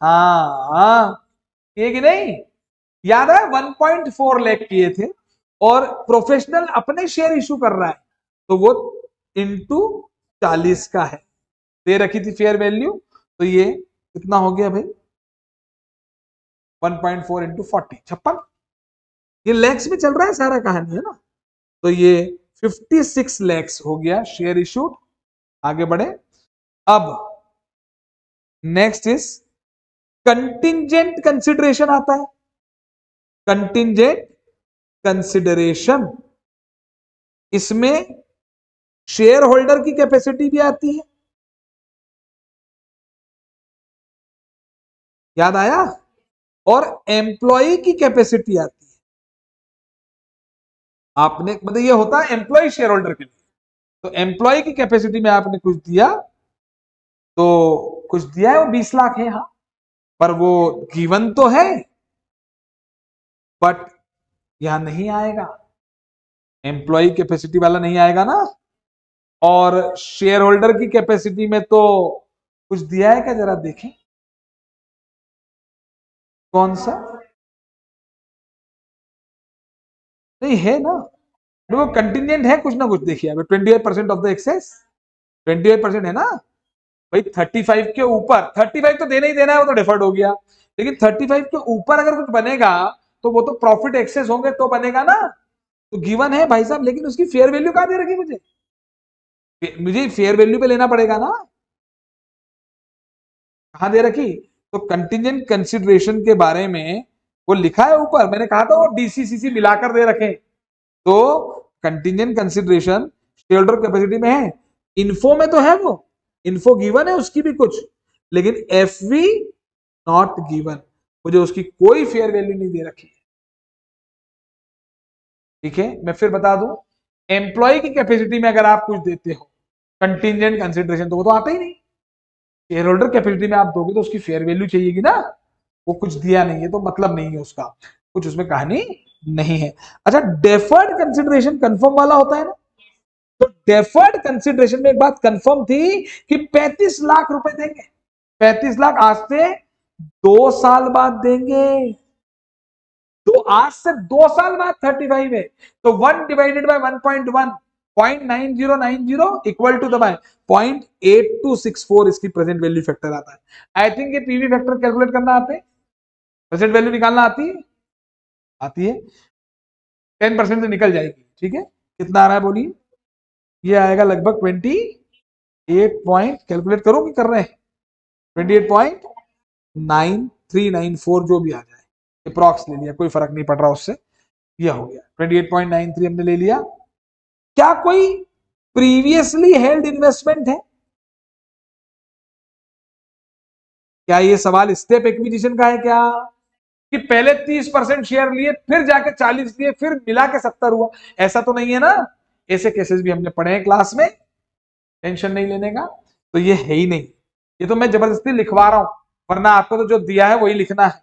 हाँ ये कि नहीं? याद है 1.4 लाख किए थे और प्रोफेशनल अपने शेयर इशू कर रहा है, तो वो इंटू 40 का है, दे रखी थी फेयर वैल्यू। तो ये कितना हो गया भाई? 1.4 इंटू 40, 56। ये लैक्स में चल रहा है सारा कहानी, है ना। तो ये 56 लैक्स हो गया शेयर इशूड। आगे बढ़े। अब नेक्स्ट इज कंटिंजेंट कंसिडरेशन आता है। कंटिंजेंट कंसिडरेशन, इसमें शेयर होल्डर की कैपेसिटी भी आती है, याद आया? और एम्प्लॉय की कैपेसिटी आती है। आपने मतलब ये होता है एम्प्लॉय शेयर होल्डर के लिए, तो एम्प्लॉय की कैपेसिटी में आपने कुछ दिया, तो कुछ दिया है वो 20 लाख है, हाँ, पर वो गिवन तो है, बट यहां नहीं आएगा, एम्प्लॉय कैपेसिटी वाला नहीं आएगा ना। और शेयर होल्डर की कैपेसिटी में तो कुछ दिया है क्या? जरा देखें कौन सा। नहीं है ना, देखो कंटिजेंट है कुछ ना कुछ। देखिए 28% ऑफ द एक्सेस, 28% है ना भाई। 35 के ऊपर, 35 तो देना ही देना है, वो तो डिफर्ड हो गया। लेकिन 35 के ऊपर अगर कुछ बनेगा तो वो तो प्रॉफिट एक्सेस होंगे तो बनेगा ना। तो गिवन है भाई साहब, लेकिन उसकी फेयर वैल्यू कहां दे रखी? मुझे फेयर वैल्यू पे लेना पड़ेगा ना, कहां दे रखी? तो कंटिजेंट कंसिडरेशन के बारे में वो लिखा है ऊपर, मैंने कहा था वो DCCC मिलाकर दे रखे। तो contingent consideration share holder capacity में है, इन्फो में तो है, वो इन्फो गिवन है उसकी भी कुछ, लेकिन FV नॉट गिवन, मुझे उसकी कोई फेयर वैल्यू नहीं दे रखी। ठीक है, मैं फिर बता दूं, एम्प्लॉय की कैपेसिटी में अगर आप कुछ देते हो कंटिजेंट कंसिडरेशन, तो वो तो आता ही नहीं। शेयर होल्डर कैपेसिटी में आप दोगे तो उसकी फेयर वैल्यू चाहिएगी ना, वो कुछ दिया नहीं है तो मतलब नहीं है उसका, कुछ उसमें कहानी नहीं है। अच्छा, डेफर्ड कंसिडरेशन कंफर्म वाला होता है ना, तो डेफर्ड कंसिडरेशन में एक बात कंफर्म थी कि 35 लाख रुपए देंगे। 35 लाख आज से 2 साल बाद देंगे, तो आज से 2 साल बाद 35 है, तो 1 डिवाइडेड बाय 1.1, 0.9090 इक्वल टू दबाए 0.8264 इसकी प्रेजेंट वैल्यू फैक्टर आता है। आई थिंक ये पीवी फैक्टर कैलकुलेट करना आते हैं, प्रेजेंट वैल्यू निकालना आती है, आती है। 10% से निकल जाएगी, ठीक है। कितना आ रहा है बोलिए? ये आएगा लगभग 28 पॉइंट, कैलकुलेट करो कि कर रहे हैं, 28.9394 जो भी आ जाए, अप्रॉक्स ले लिया, कोई फर्क नहीं पड़ रहा उससे। यह हो गया 28.93 हमने ले लिया। क्या कोई प्रीवियसली हेल्ड इन्वेस्टमेंट है? क्या ये सवाल स्टेप एक्विजिशन का है क्या, कि पहले 30% शेयर लिए, फिर जाके 40 लिए, फिर मिला के 70 हुआ? ऐसा तो नहीं है ना। ऐसे केसेस भी हमने पढ़े हैं क्लास में, टेंशन नहीं लेने का। तो ये है ही नहीं, ये तो मैं जबरदस्ती लिखवा रहा हूं, वरना आपको तो जो दिया है वही लिखना है,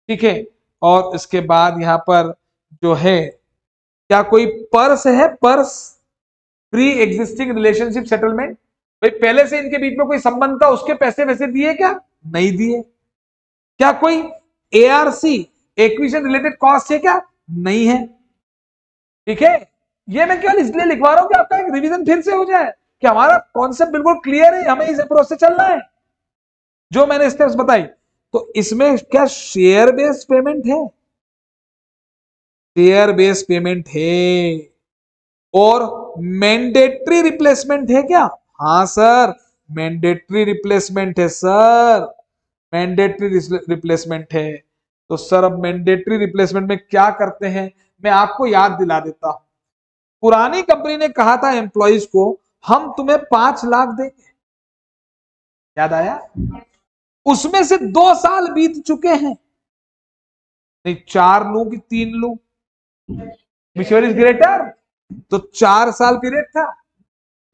ठीक है। और इसके बाद यहां पर जो है, क्या कोई पर्स है? Purse, pre existing relationship settlement, भाई पहले से इनके बीच में कोई संबंध था, उसके पैसे वैसे दिए क्या? नहीं दिए। क्या कोई ARC, एक्विजिशन रिलेटेड कॉस्ट है क्या? नहीं है, ठीक है। ये मैं केवल इसलिए लिखवा रहा हूं कि आपका एक रिवीजन फिर से हो जाए, कि हमारा कॉन्सेप्ट बिल्कुल क्लियर है, हमें इस अप्रोच से चलना है। जो मैंने स्टेप्स बताई, तो इसमें क्या शेयर बेस्ड पेमेंट है? शेयर बेस्ड पेमेंट है। और मैंडेटरी रिप्लेसमेंट है क्या? हाँ सर, मैंडेटरी रिप्लेसमेंट है सर, मैंडेटरी रिप्लेसमेंट है। तो सर अब मैंडेटरी रिप्लेसमेंट में क्या करते हैं, मैं आपको याद दिला देता हूं। पुरानी कंपनी ने कहा था एम्प्लॉइज को हम तुम्हें 5 लाख देंगे, याद आया? उसमें से 2 साल बीत चुके हैं, नहीं 4 लू कि 3 लू, विच वन इज ग्रेटर? तो 4 साल पीरियड था।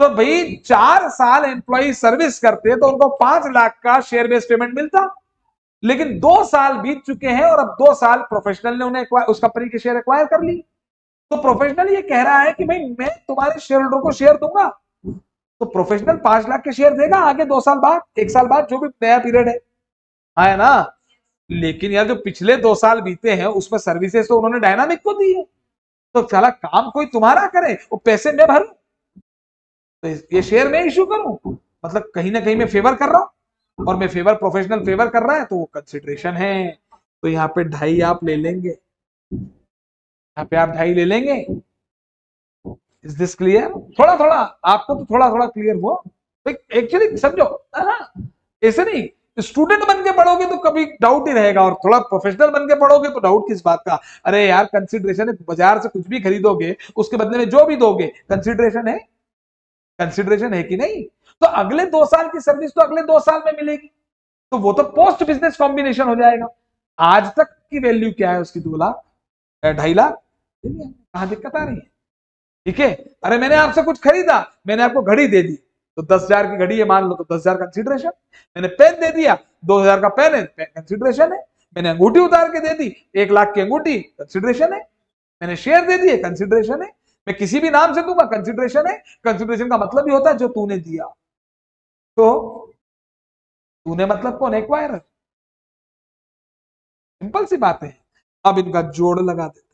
तो भाई 4 साल एम्प्लॉय सर्विस करते तो उनको 5 लाख का शेयर बेस्ड पेमेंट मिलता। लेकिन 2 साल बीत चुके हैं और अब 2 साल प्रोफेशनल ने उन्हें उस कंपनी के शेयर एक्वायर कर ली। तो प्रोफेशनल ये कह रहा है कि भाई मैं तुम्हारे शेयर होल्डर को शेयर दूंगा। तो प्रोफेशनल 5 लाख के शेयर देगा आगे 2 साल बाद, 1 साल बाद, जो भी नया पीरियड है ना। लेकिन यार जो पिछले 2 साल बीते हैं उसमें सर्विसेज तो उन्होंने डायनामिक को दी है, तो चला काम कोई तुम्हारा करे, वो पैसे मैं भरूं, तो ये शेयर में इश्यू करूं, मतलब कहीं ना कहीं मैं फेवर कर रहा हूं, और मैं फेवर, प्रोफेशनल फेवर कर रहा है, तो वो कंसिडरेशन है। तो यहाँ पे 2.5 आप ले लेंगे, यहाँ पे आप 2.5 ले लेंगे। Is this clear? थोड़ा थोड़ा आपको तो थोड़ा थोड़ा क्लियर हुआ एक्चुअली, समझो। ऐसे नहीं, स्टूडेंट बन के पढ़ोगे तो कभी डाउट ही रहेगा, और थोड़ा प्रोफेशनल बन के पढ़ोगे तो डाउट किस बात का? अरे यार कंसिडरेशन है, बाजार से कुछ भी खरीदोगे उसके बदले में जो भी दोगे कंसिडरेशन है, कंसिडरेशन है कि नहीं? तो अगले 2 साल की सर्विस तो अगले 2 साल में मिलेगी, तो वो तो पोस्ट बिजनेस कॉम्बिनेशन हो जाएगा। आज तक की वैल्यू क्या है उसकी? 2 लाख, 2.5 लाख। कहां दिक्कत आ रही है? ठीक है। अरे मैंने आपसे कुछ खरीदा, मैंने आपको घड़ी दे दी, तो 10,000 की घड़ी है मान लो, तो 10,000 कंसिडरेशन। मैंने पेन दे दिया, 2,000 का पेन है, कंसिडरेशन है। मैंने अंगूठी उतार के दे दी, 1 लाख की अंगूठी, कंसिडरेशन है। मैंने शेयर दे दिए, कंसिडरेशन है। मैं किसी भी नाम से दूंगा, कंसिडरेशन है। कंसिडरेशन का मतलब ही होता है जो तूने दिया, तो तूने मतलब कौन? एक्वायरर। सिंपल सी बात है। अब इनका जोड़ लगा देते हैं,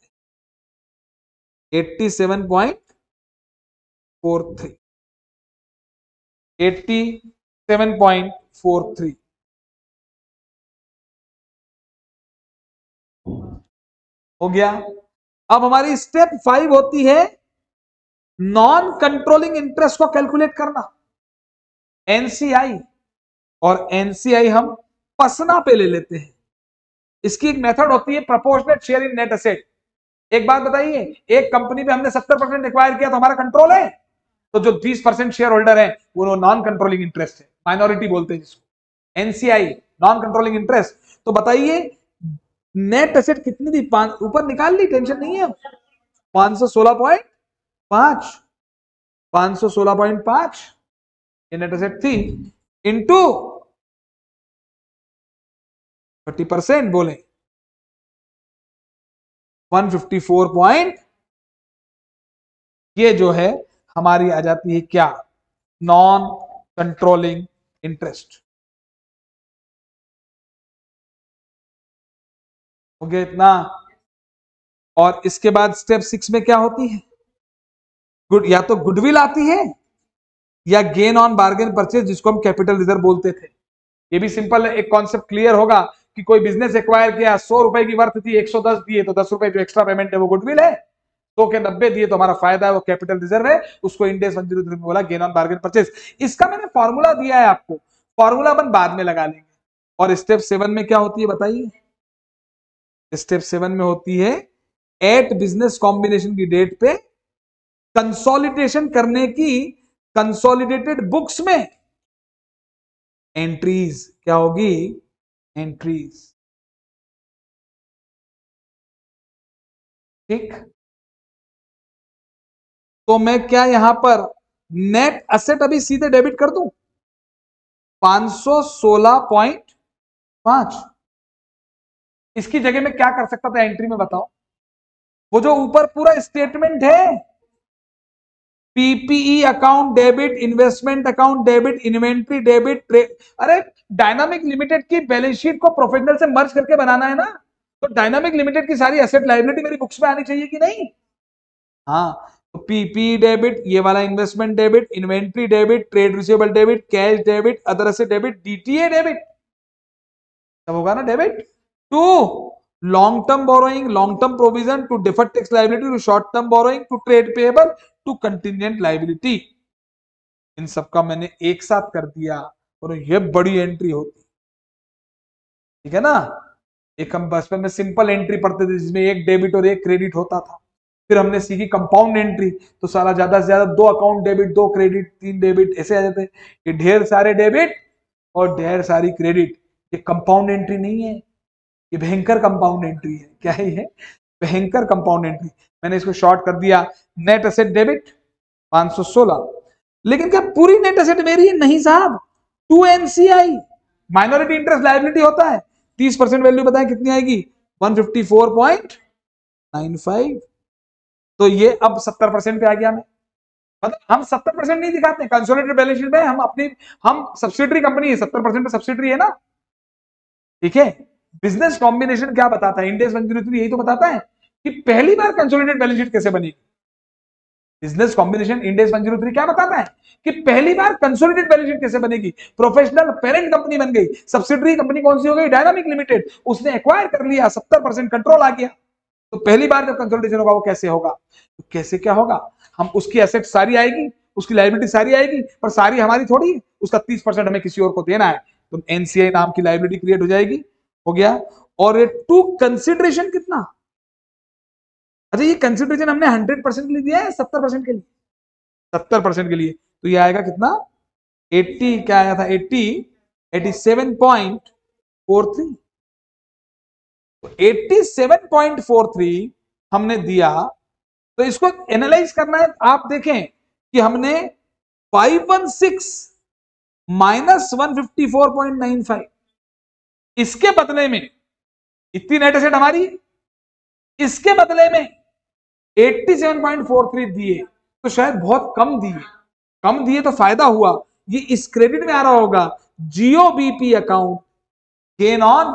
87.43, 87.43 हो गया। अब हमारी स्टेप 5 होती है नॉन कंट्रोलिंग इंटरेस्ट को कैलकुलेट करना, एनसीआई। और एनसीआई हम पसना पे ले लेते हैं। इसकी एक मेथड होती है proportionate share in net asset. एक बात बताइए, एक कंपनी पे हमने 70% एक्वायर किया तो हमारा कंट्रोल है, तो जो 20% शेयर होल्डर है वो नॉन कंट्रोलिंग इंटरेस्ट है, माइनॉरिटी बोलते हैं जिसको, एनसीआई, नॉन कंट्रोलिंग इंटरेस्ट। तो बताइए नेट एसेट कितनी थी? ऊपर निकाल ली, टेंशन नहीं है। 516.5, 516.5 ये नेट एसेट थी, इंटू 30% बोले 154 ये जो है हमारी आ जाती है क्या? Non controlling interest. हो गया इतना। और इसके बाद स्टेप 6 में क्या होती है? गुड, या तो गुडविल आती है या गेन ऑन बार्गेन परचेज, जिसको हम कैपिटल रिजर्व बोलते थे। ये भी सिंपल है, एक कॉन्सेप्ट क्लियर होगा कि कोई बिजनेस एक्वायर किया, 100 रुपए की वर्थ थी, 110 दिए तो 10 रुपए जो एक्स्ट्रा पेमेंट है वो गुडविल है, 100 के 90 दिए तो हमारा फायदा है, वो कैपिटल रिजर्व है। उसको इंडेक्स 103 में बोला गेन ऑन बार्गेन परचेज। इसका मैंने फॉर्मूला दिया है आपको, फॉर्मूला अपन बाद में लगा लेंगे। और स्टेप 7 में क्या होती है बताइए? स्टेप 7 में होती है एट बिजनेस कॉम्बिनेशन की डेट पे कंसोलिडेशन करने की कंसोलिडेटेड बुक्स में एंट्रीज क्या होगी? एंट्रीज। ठीक, तो मैं क्या यहां पर नेट असेट अभी सीधे डेबिट कर दूं 516.5? इसकी जगह में क्या कर सकता था एंट्री में बताओ? वो जो ऊपर पूरा स्टेटमेंट है, PPE account debit, investment account debit, inventory debit, अरे डायनामिक लिमिटेड की बैलेंस शीट को प्रोफेशनल से मर्ज करके बनाना है ना, तो डायनामिक लिमिटेड की सारी एसेट लायबिलिटी मेरी बुक्स में आनी चाहिए कि नहीं? हाँ, तो पीपी डेबिट, ये वाला investment debit, inventory debit, trade receivable debit, cash debit, other asset debit, DTA debit. तब होगा ना debit. To long term borrowing, long term provision, to deferred tax liability, to short term borrowing, to trade payable, to contingent liability. इन सबका मैंने एक साथ कर दिया और ये बड़ी एंट्री होती, ठीक है ना। एक हम बचपन में सिंपल एंट्री पढ़ते थे जिसमें एक डेबिट और एक क्रेडिट होता था। फिर हमने सीखी कंपाउंड एंट्री, तो सारा ज्यादा से ज्यादा 2 अकाउंट डेबिट, 2 क्रेडिट, 3 डेबिट ऐसे आ जाते। ये ढेर सारे डेबिट और ढेर सारी क्रेडिट, ये कंपाउंड एंट्री नहीं है, ये भयंकर कंपाउंड एंट्री है। क्या है ये? भयंकर कंपाउंड एंट्री। मैंने इसको शॉर्ट कर दिया, नेट एसेट डेबिट 516। लेकिन क्या पूरी नेट एसेट मेरी है? नहीं साहब, 2 एनसीआई माइनॉरिटी इंटरेस्ट लायबिलिटी होता है, 30% वैल्यू बताएं कितनी आएगी? 154.95। तो ये अब 70% पे आ गया। मैं मतलब हम 70% नहीं दिखाते कंसोलिडेटेड बैलेंस शीट में, हम सब्सिडरी कंपनी है, 70% पे सब्सिडरी है ना, ठीक है। बिजनेस कॉम्बिनेशन क्या बताता है? इंड AS 103 यही तो बताता है कि पहली बार कंसोलिडेटेड बैलेंस शीट कैसे बनेगी। बिजनेस कॉम्बिनेशन इंड AS 103 क्या बताता है कि पहली बार कंसोलिडेटेड बैलेंस शीट कैसे बनेगी। प्रोफेशनल पेरेंट कंपनी बन गई, सब्सिडरी कंपनी कौन सी हो गई? डायनामिक लिमिटेड, उसने एक्वायर कर लिया, 70% कंट्रोल आ गया। तो पहली बार जब कंसोलिडेशन होगा वो कैसे होगा? तो कैसे क्या होगा? हम उसकी एसेट सारी आएगी, उसकी लायबिलिटी सारी आएगी, पर सारी हमारी थोड़ी है, उसका 30% हमें किसी और को देना है। तो एनसीआई नाम की लायबिलिटी क्रिएट हो जाएगी। हो गया। और ये टू कंसिडरेशन कितना? अच्छा, ये कंसिडरेशन हमने 100% के लिए दिया है, 70% के लिए? 70% के लिए। तो ये आएगा कितना? 80, क्या आया था? 87.43। तो 87.43 हमने दिया। तो इसको एनालाइज करना है। आप देखें कि हमने 516 माइनस 154.95, इसके बदले में इतनी नेट एसेट हमारी, इसके बदले में 87.43 दिए, तो शायद बहुत कम दिए। कम दिए तो फायदा हुआ, ये इस क्रेडिट में आ रहा होगा, GOBP account, gain on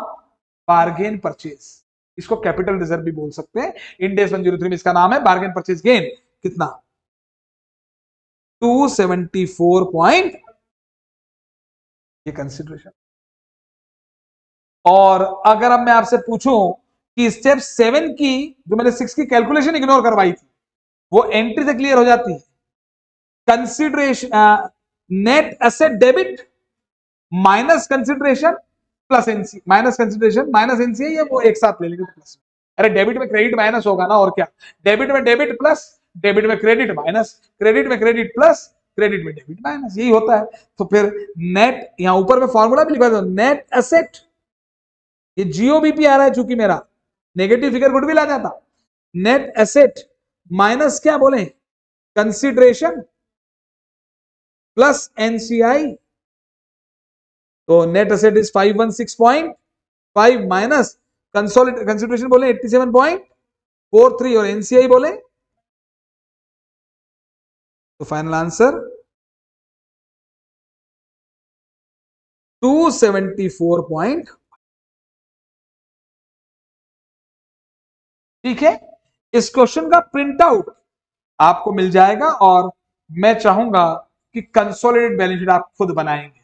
bargain purchase. इसको कैपिटल रिजर्व भी बोल सकते हैं। इंड AS 103 में इसका नाम है बार्गेन परचेज गेन। कितना? 274 पॉइंट, ये कंसिडरेशन। और अगर अब मैं आपसे पूछूं कि स्टेप 7 की, जो मैंने 6 की कैलकुलेशन इग्नोर करवाई थी, वो एंट्री से क्लियर हो जाती है। Consideration, net asset debit minus consideration plus NC, minus consideration minus NCI, ये वो एक साथ ले लेंगे प्लस। अरे डेबिट में क्रेडिट माइनस होगा ना, और क्या। डेबिट में डेबिट प्लस, डेबिट में क्रेडिट माइनस, क्रेडिट में क्रेडिट प्लस, क्रेडिट में डेबिट माइनस, यही होता है। तो फिर नेट, यहां ऊपर में फॉर्मूला भी लिखवा दो, नेट एसेट, ये जीओबीपी आ रहा है चूंकि मेरा, नेगेटिव फिगर गुडविल आ जाता। नेट एसेट माइनस क्या बोले? Consideration plus NCI. तो net asset is 516.5 minus consideration बोले 87.43 और एनसीआई बोले, तो फाइनल आंसर 274. ठीक है। इस क्वेश्चन का प्रिंट आउट आपको मिल जाएगा, और मैं चाहूंगा कि कंसोलिडेटेड बैलेंस शीट आप खुद बनाएंगे,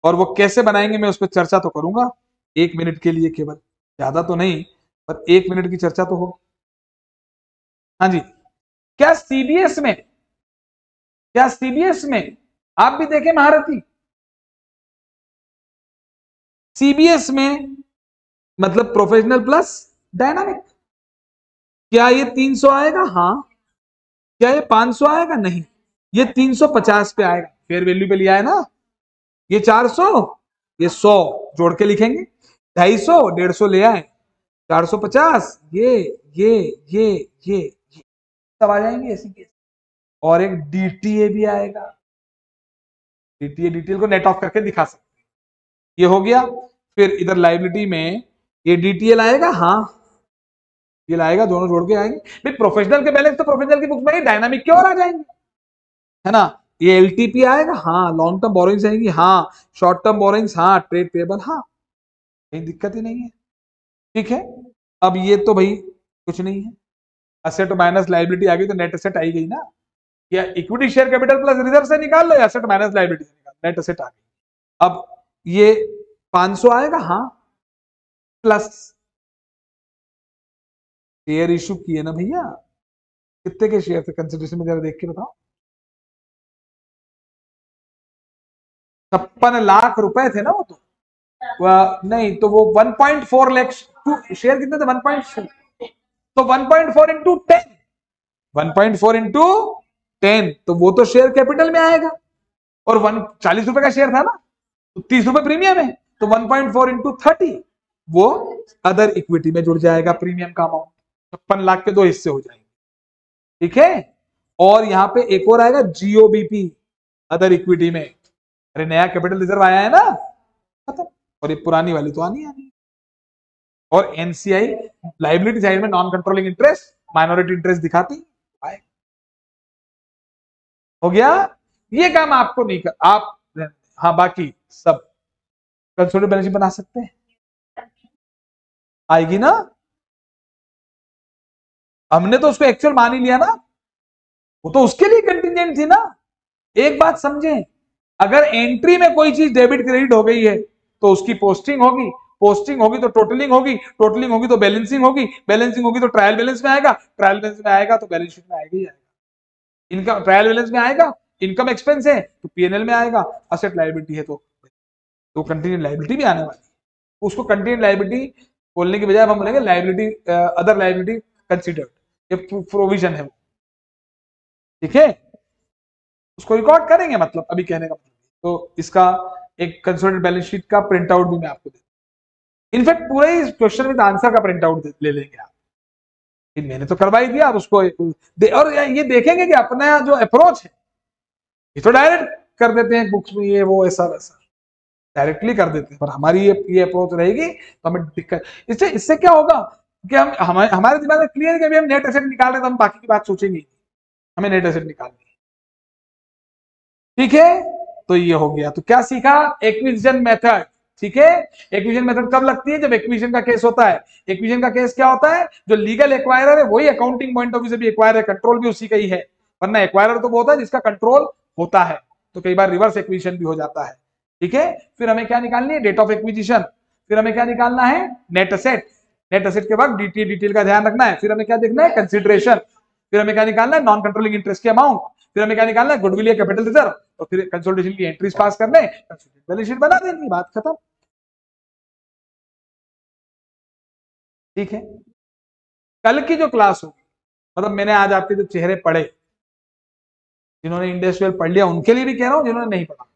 और वो कैसे बनाएंगे मैं उस पर चर्चा तो करूंगा 1 मिनट के लिए केवल, ज्यादा तो नहीं, पर 1 मिनट की चर्चा तो हो। हाँ जी। क्या सीबीएस में, क्या सीबीएस में आप भी देखें महारथी, सीबीएस में मतलब प्रोफेशनल प्लस डायनामिक, क्या ये 300 आएगा? हाँ। क्या ये 500 आएगा? नहीं, ये 350 पे आएगा, फेयर वैल्यू पे लिया है ना। ये 400, ये 100 जोड़ के लिखेंगे, 250, 150 ले आए, 450, ये सब आ जाएंगे ऐसी केस। और एक डीटीए भी आएगा, डीटीए डिटेल को नेट ऑफ करके दिखा सकते हैं, ये हो गया। फिर इधर लाइबिलिटी में ये डीटीएल आएगा, हाँ ये लाएगा, दोनों जोड़ के आएंगे। भाई प्रोफेशनल के बैलेंस तो प्रोफेशनल की बुक में, डायनामिक के और आ जाएंगे, है ना। ये एलटीपी आएगा, हाँ। लॉन्ग टर्म बोरोइंग्स आएंगी, हाँ। शॉर्ट टर्म बोरोइंग्स, हाँ। ट्रेड पेबल, हाँ। कोई दिक्कत ही नहीं है, ठीक है। अब ये तो भाई कुछ नहीं है, असेट माइनस लाइबिलिटी आ गई तो नेट एसेट आई गई ना, या equity share capital plus reserve से निकाल लो, एसेट माइनस लाइबिलिटी से निकाल, नेट एसेट आ गई। अब ये 500 आएगा, हाँ। प्लस शेयर इशू किए ना भैया, कितने के शेयर थे कंसिडरेशन में जरा देख के बताओ। 56 लाख रुपए थे ना वो तो, नहीं तो वो 1.4 लाख शेयर कितने थे, 1.4, तो 1.4 इंटू 10, 1.4 इंटू 10, तो वो तो शेयर कैपिटल में आएगा, और 40 रुपए का शेयर था ना, तो 30 रुपए प्रीमियम है, तो 1.4 इंटू 30 वो अदर इक्विटी में जुड़ जाएगा, प्रीमियम का अमाउंट 56 लाख के 2 हिस्से हो जाएंगे, ठीक है। और यहां पे एक और आएगा जीओबीपी अदर इक्विटी में, अरे नया कैपिटल रिजर्व आया है ना, खत्म, और ये पुरानी वाली तो आनी आनी। और एनसीआई लाइबिलिटी साइड में non controlling interest minority interest दिखाती आए। हो गया, ये काम आपको नहीं कर, आप हाँ बाकी सब कंसोलिडेटेड बैलेंस शीट बना सकते हैं, आएगी ना, हमने तो उसको एक्चुअल मान ही लिया ना, वो तो उसके लिए कंटिजेंट थी ना। एक बात समझें, अगर एंट्री में कोई चीज डेबिट क्रेडिट हो गई है तो उसकी पोस्टिंग होगी, पोस्टिंग होगी तो टोटलिंग होगी, टोटलिंग होगी तो बैलेंसिंग होगी, बैलेंसिंग होगी तो ट्रायल बैलेंस में आएगा, ट्रायल बैलेंस में आएगा तो बैलेंस शीट में आएगा ही आएगा। इनकम ट्रायल बैलेंस में आएगा, इनकम एक्सपेंस है तो पीएनएल में आएगा, असेट लायबिलिटी है तो कंटिजेंट लायबिलिटी भी आने वाली है। उसको कंटिजेंट लायबिलिटी बोलने की बजाय हम बोलेंगे लायबिलिटी, अदर लायबिलिटी कंसीडर्ड, ये प्रोविजन है, ठीक है, उसको रिकॉर्ड करेंगे, मतलब अभी कहने का मतलब। तो इसका एक कंसोलिडेटेड बैलेंस शीट का प्रिंट आउट भी मैं आपको दे, इनफैक्ट पूरे इस क्वेश्चन विद आंसर का प्रिंट आउट ले लेंगे आप, मैंने तो करवा ही दिया, आप उसको और ये देखेंगे कि अपना जो अप्रोच है ये तो डायरेक्ट कर देते हैं बुक्स में, ये वो ऐसा वैसा डायरेक्टली कर देते हैं, पर हमारी ये अप्रोच रहेगी तो हमें दिक्कत, इससे क्या होगा कि हमारे दिमाग में क्लियर है कि अभी हम नेट एसेट निकाल रहे हैं तो हम बाकी की बात सोचेंगे, हमें नेट एसेट निकालनी है, ठीक है। तो ये हो गया, तो क्या सीखा, एक्विजिशन मेथड, ठीक है। एक्विजिशन मेथड कब लगती है, जब एक्विजिशन का केस होता है। एक्विजिशन का केस क्या होता है, जो लीगल एक्वायरर है वही अकाउंटिंग पॉइंट ऑफ व्यू से भी एक्वायर है, कंट्रोल भी उसी का ही है, वरना एक्वायरर तो वो होता है जिसका कंट्रोल होता है, तो कई बार रिवर्स एक्विजिशन भी हो जाता है, ठीक है। फिर हमें क्या निकालनी है, डेट ऑफ एक्विजिशन, फिर हमें क्या निकालना है, नेट एसेट, नेट एसेट के बाद डिटेल का ध्यान रखना है, फिर हमें क्या देखना है, कंसिडरेशन, फिर हमें क्या निकालना है, नॉन कंट्रोलिंग इंटरेस्ट की अमाउंट, फिर हमें क्या निकालना है, गुडविल या कैपिटल रिजर्व, और फिर कंसोलिडेशन की एंट्रीज पास करने, बैलेंस शीट बना देनी, बात खत्म, ठीक है। कल की जो क्लास होगी, मतलब मैंने आज आपके जो चेहरे पढ़े, जिन्होंने इंडेक्स 12 पढ़ लिया उनके लिए भी कह रहा हूं, जिन्होंने नहीं पढ़ा,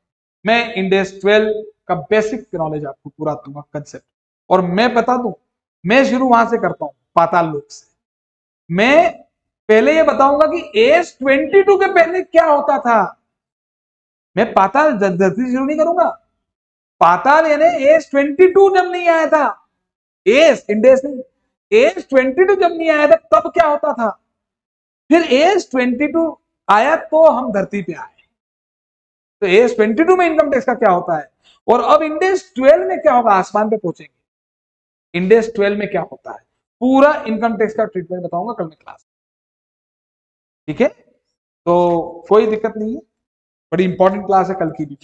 मैं इंडेक्स 12 का बेसिक नॉलेज आपको पूरा दूंगा कंसेप्ट, और मैं बता दूं, मैं शुरू वहां से करता हूं, पाताल लोक से। मैं पहले ये बताऊंगा कि एज 22 के पहले क्या होता था, मैं पाताल धरती शुरू नहीं करूंगा, पाताल यानी एज 22 जब नहीं आया था, एज इंडेक्स नहीं, एज 22 जब नहीं आया था तब क्या होता था, फिर एज 22 आया तो हम धरती पे आए, तो एज 22 में इनकम टैक्स का क्या होता है, और अब इंडेक्स 12 में क्या होगा, आसमान पे पहुंचेंगे, इंडेक्स 12 में क्या होता है, पूरा इनकम टैक्स का ट्रीटमेंट बताऊंगा कल में क्लास, ठीक है। तो कोई दिक्कत नहीं है, बड़ी इंपॉर्टेंट क्लास है कल की भी।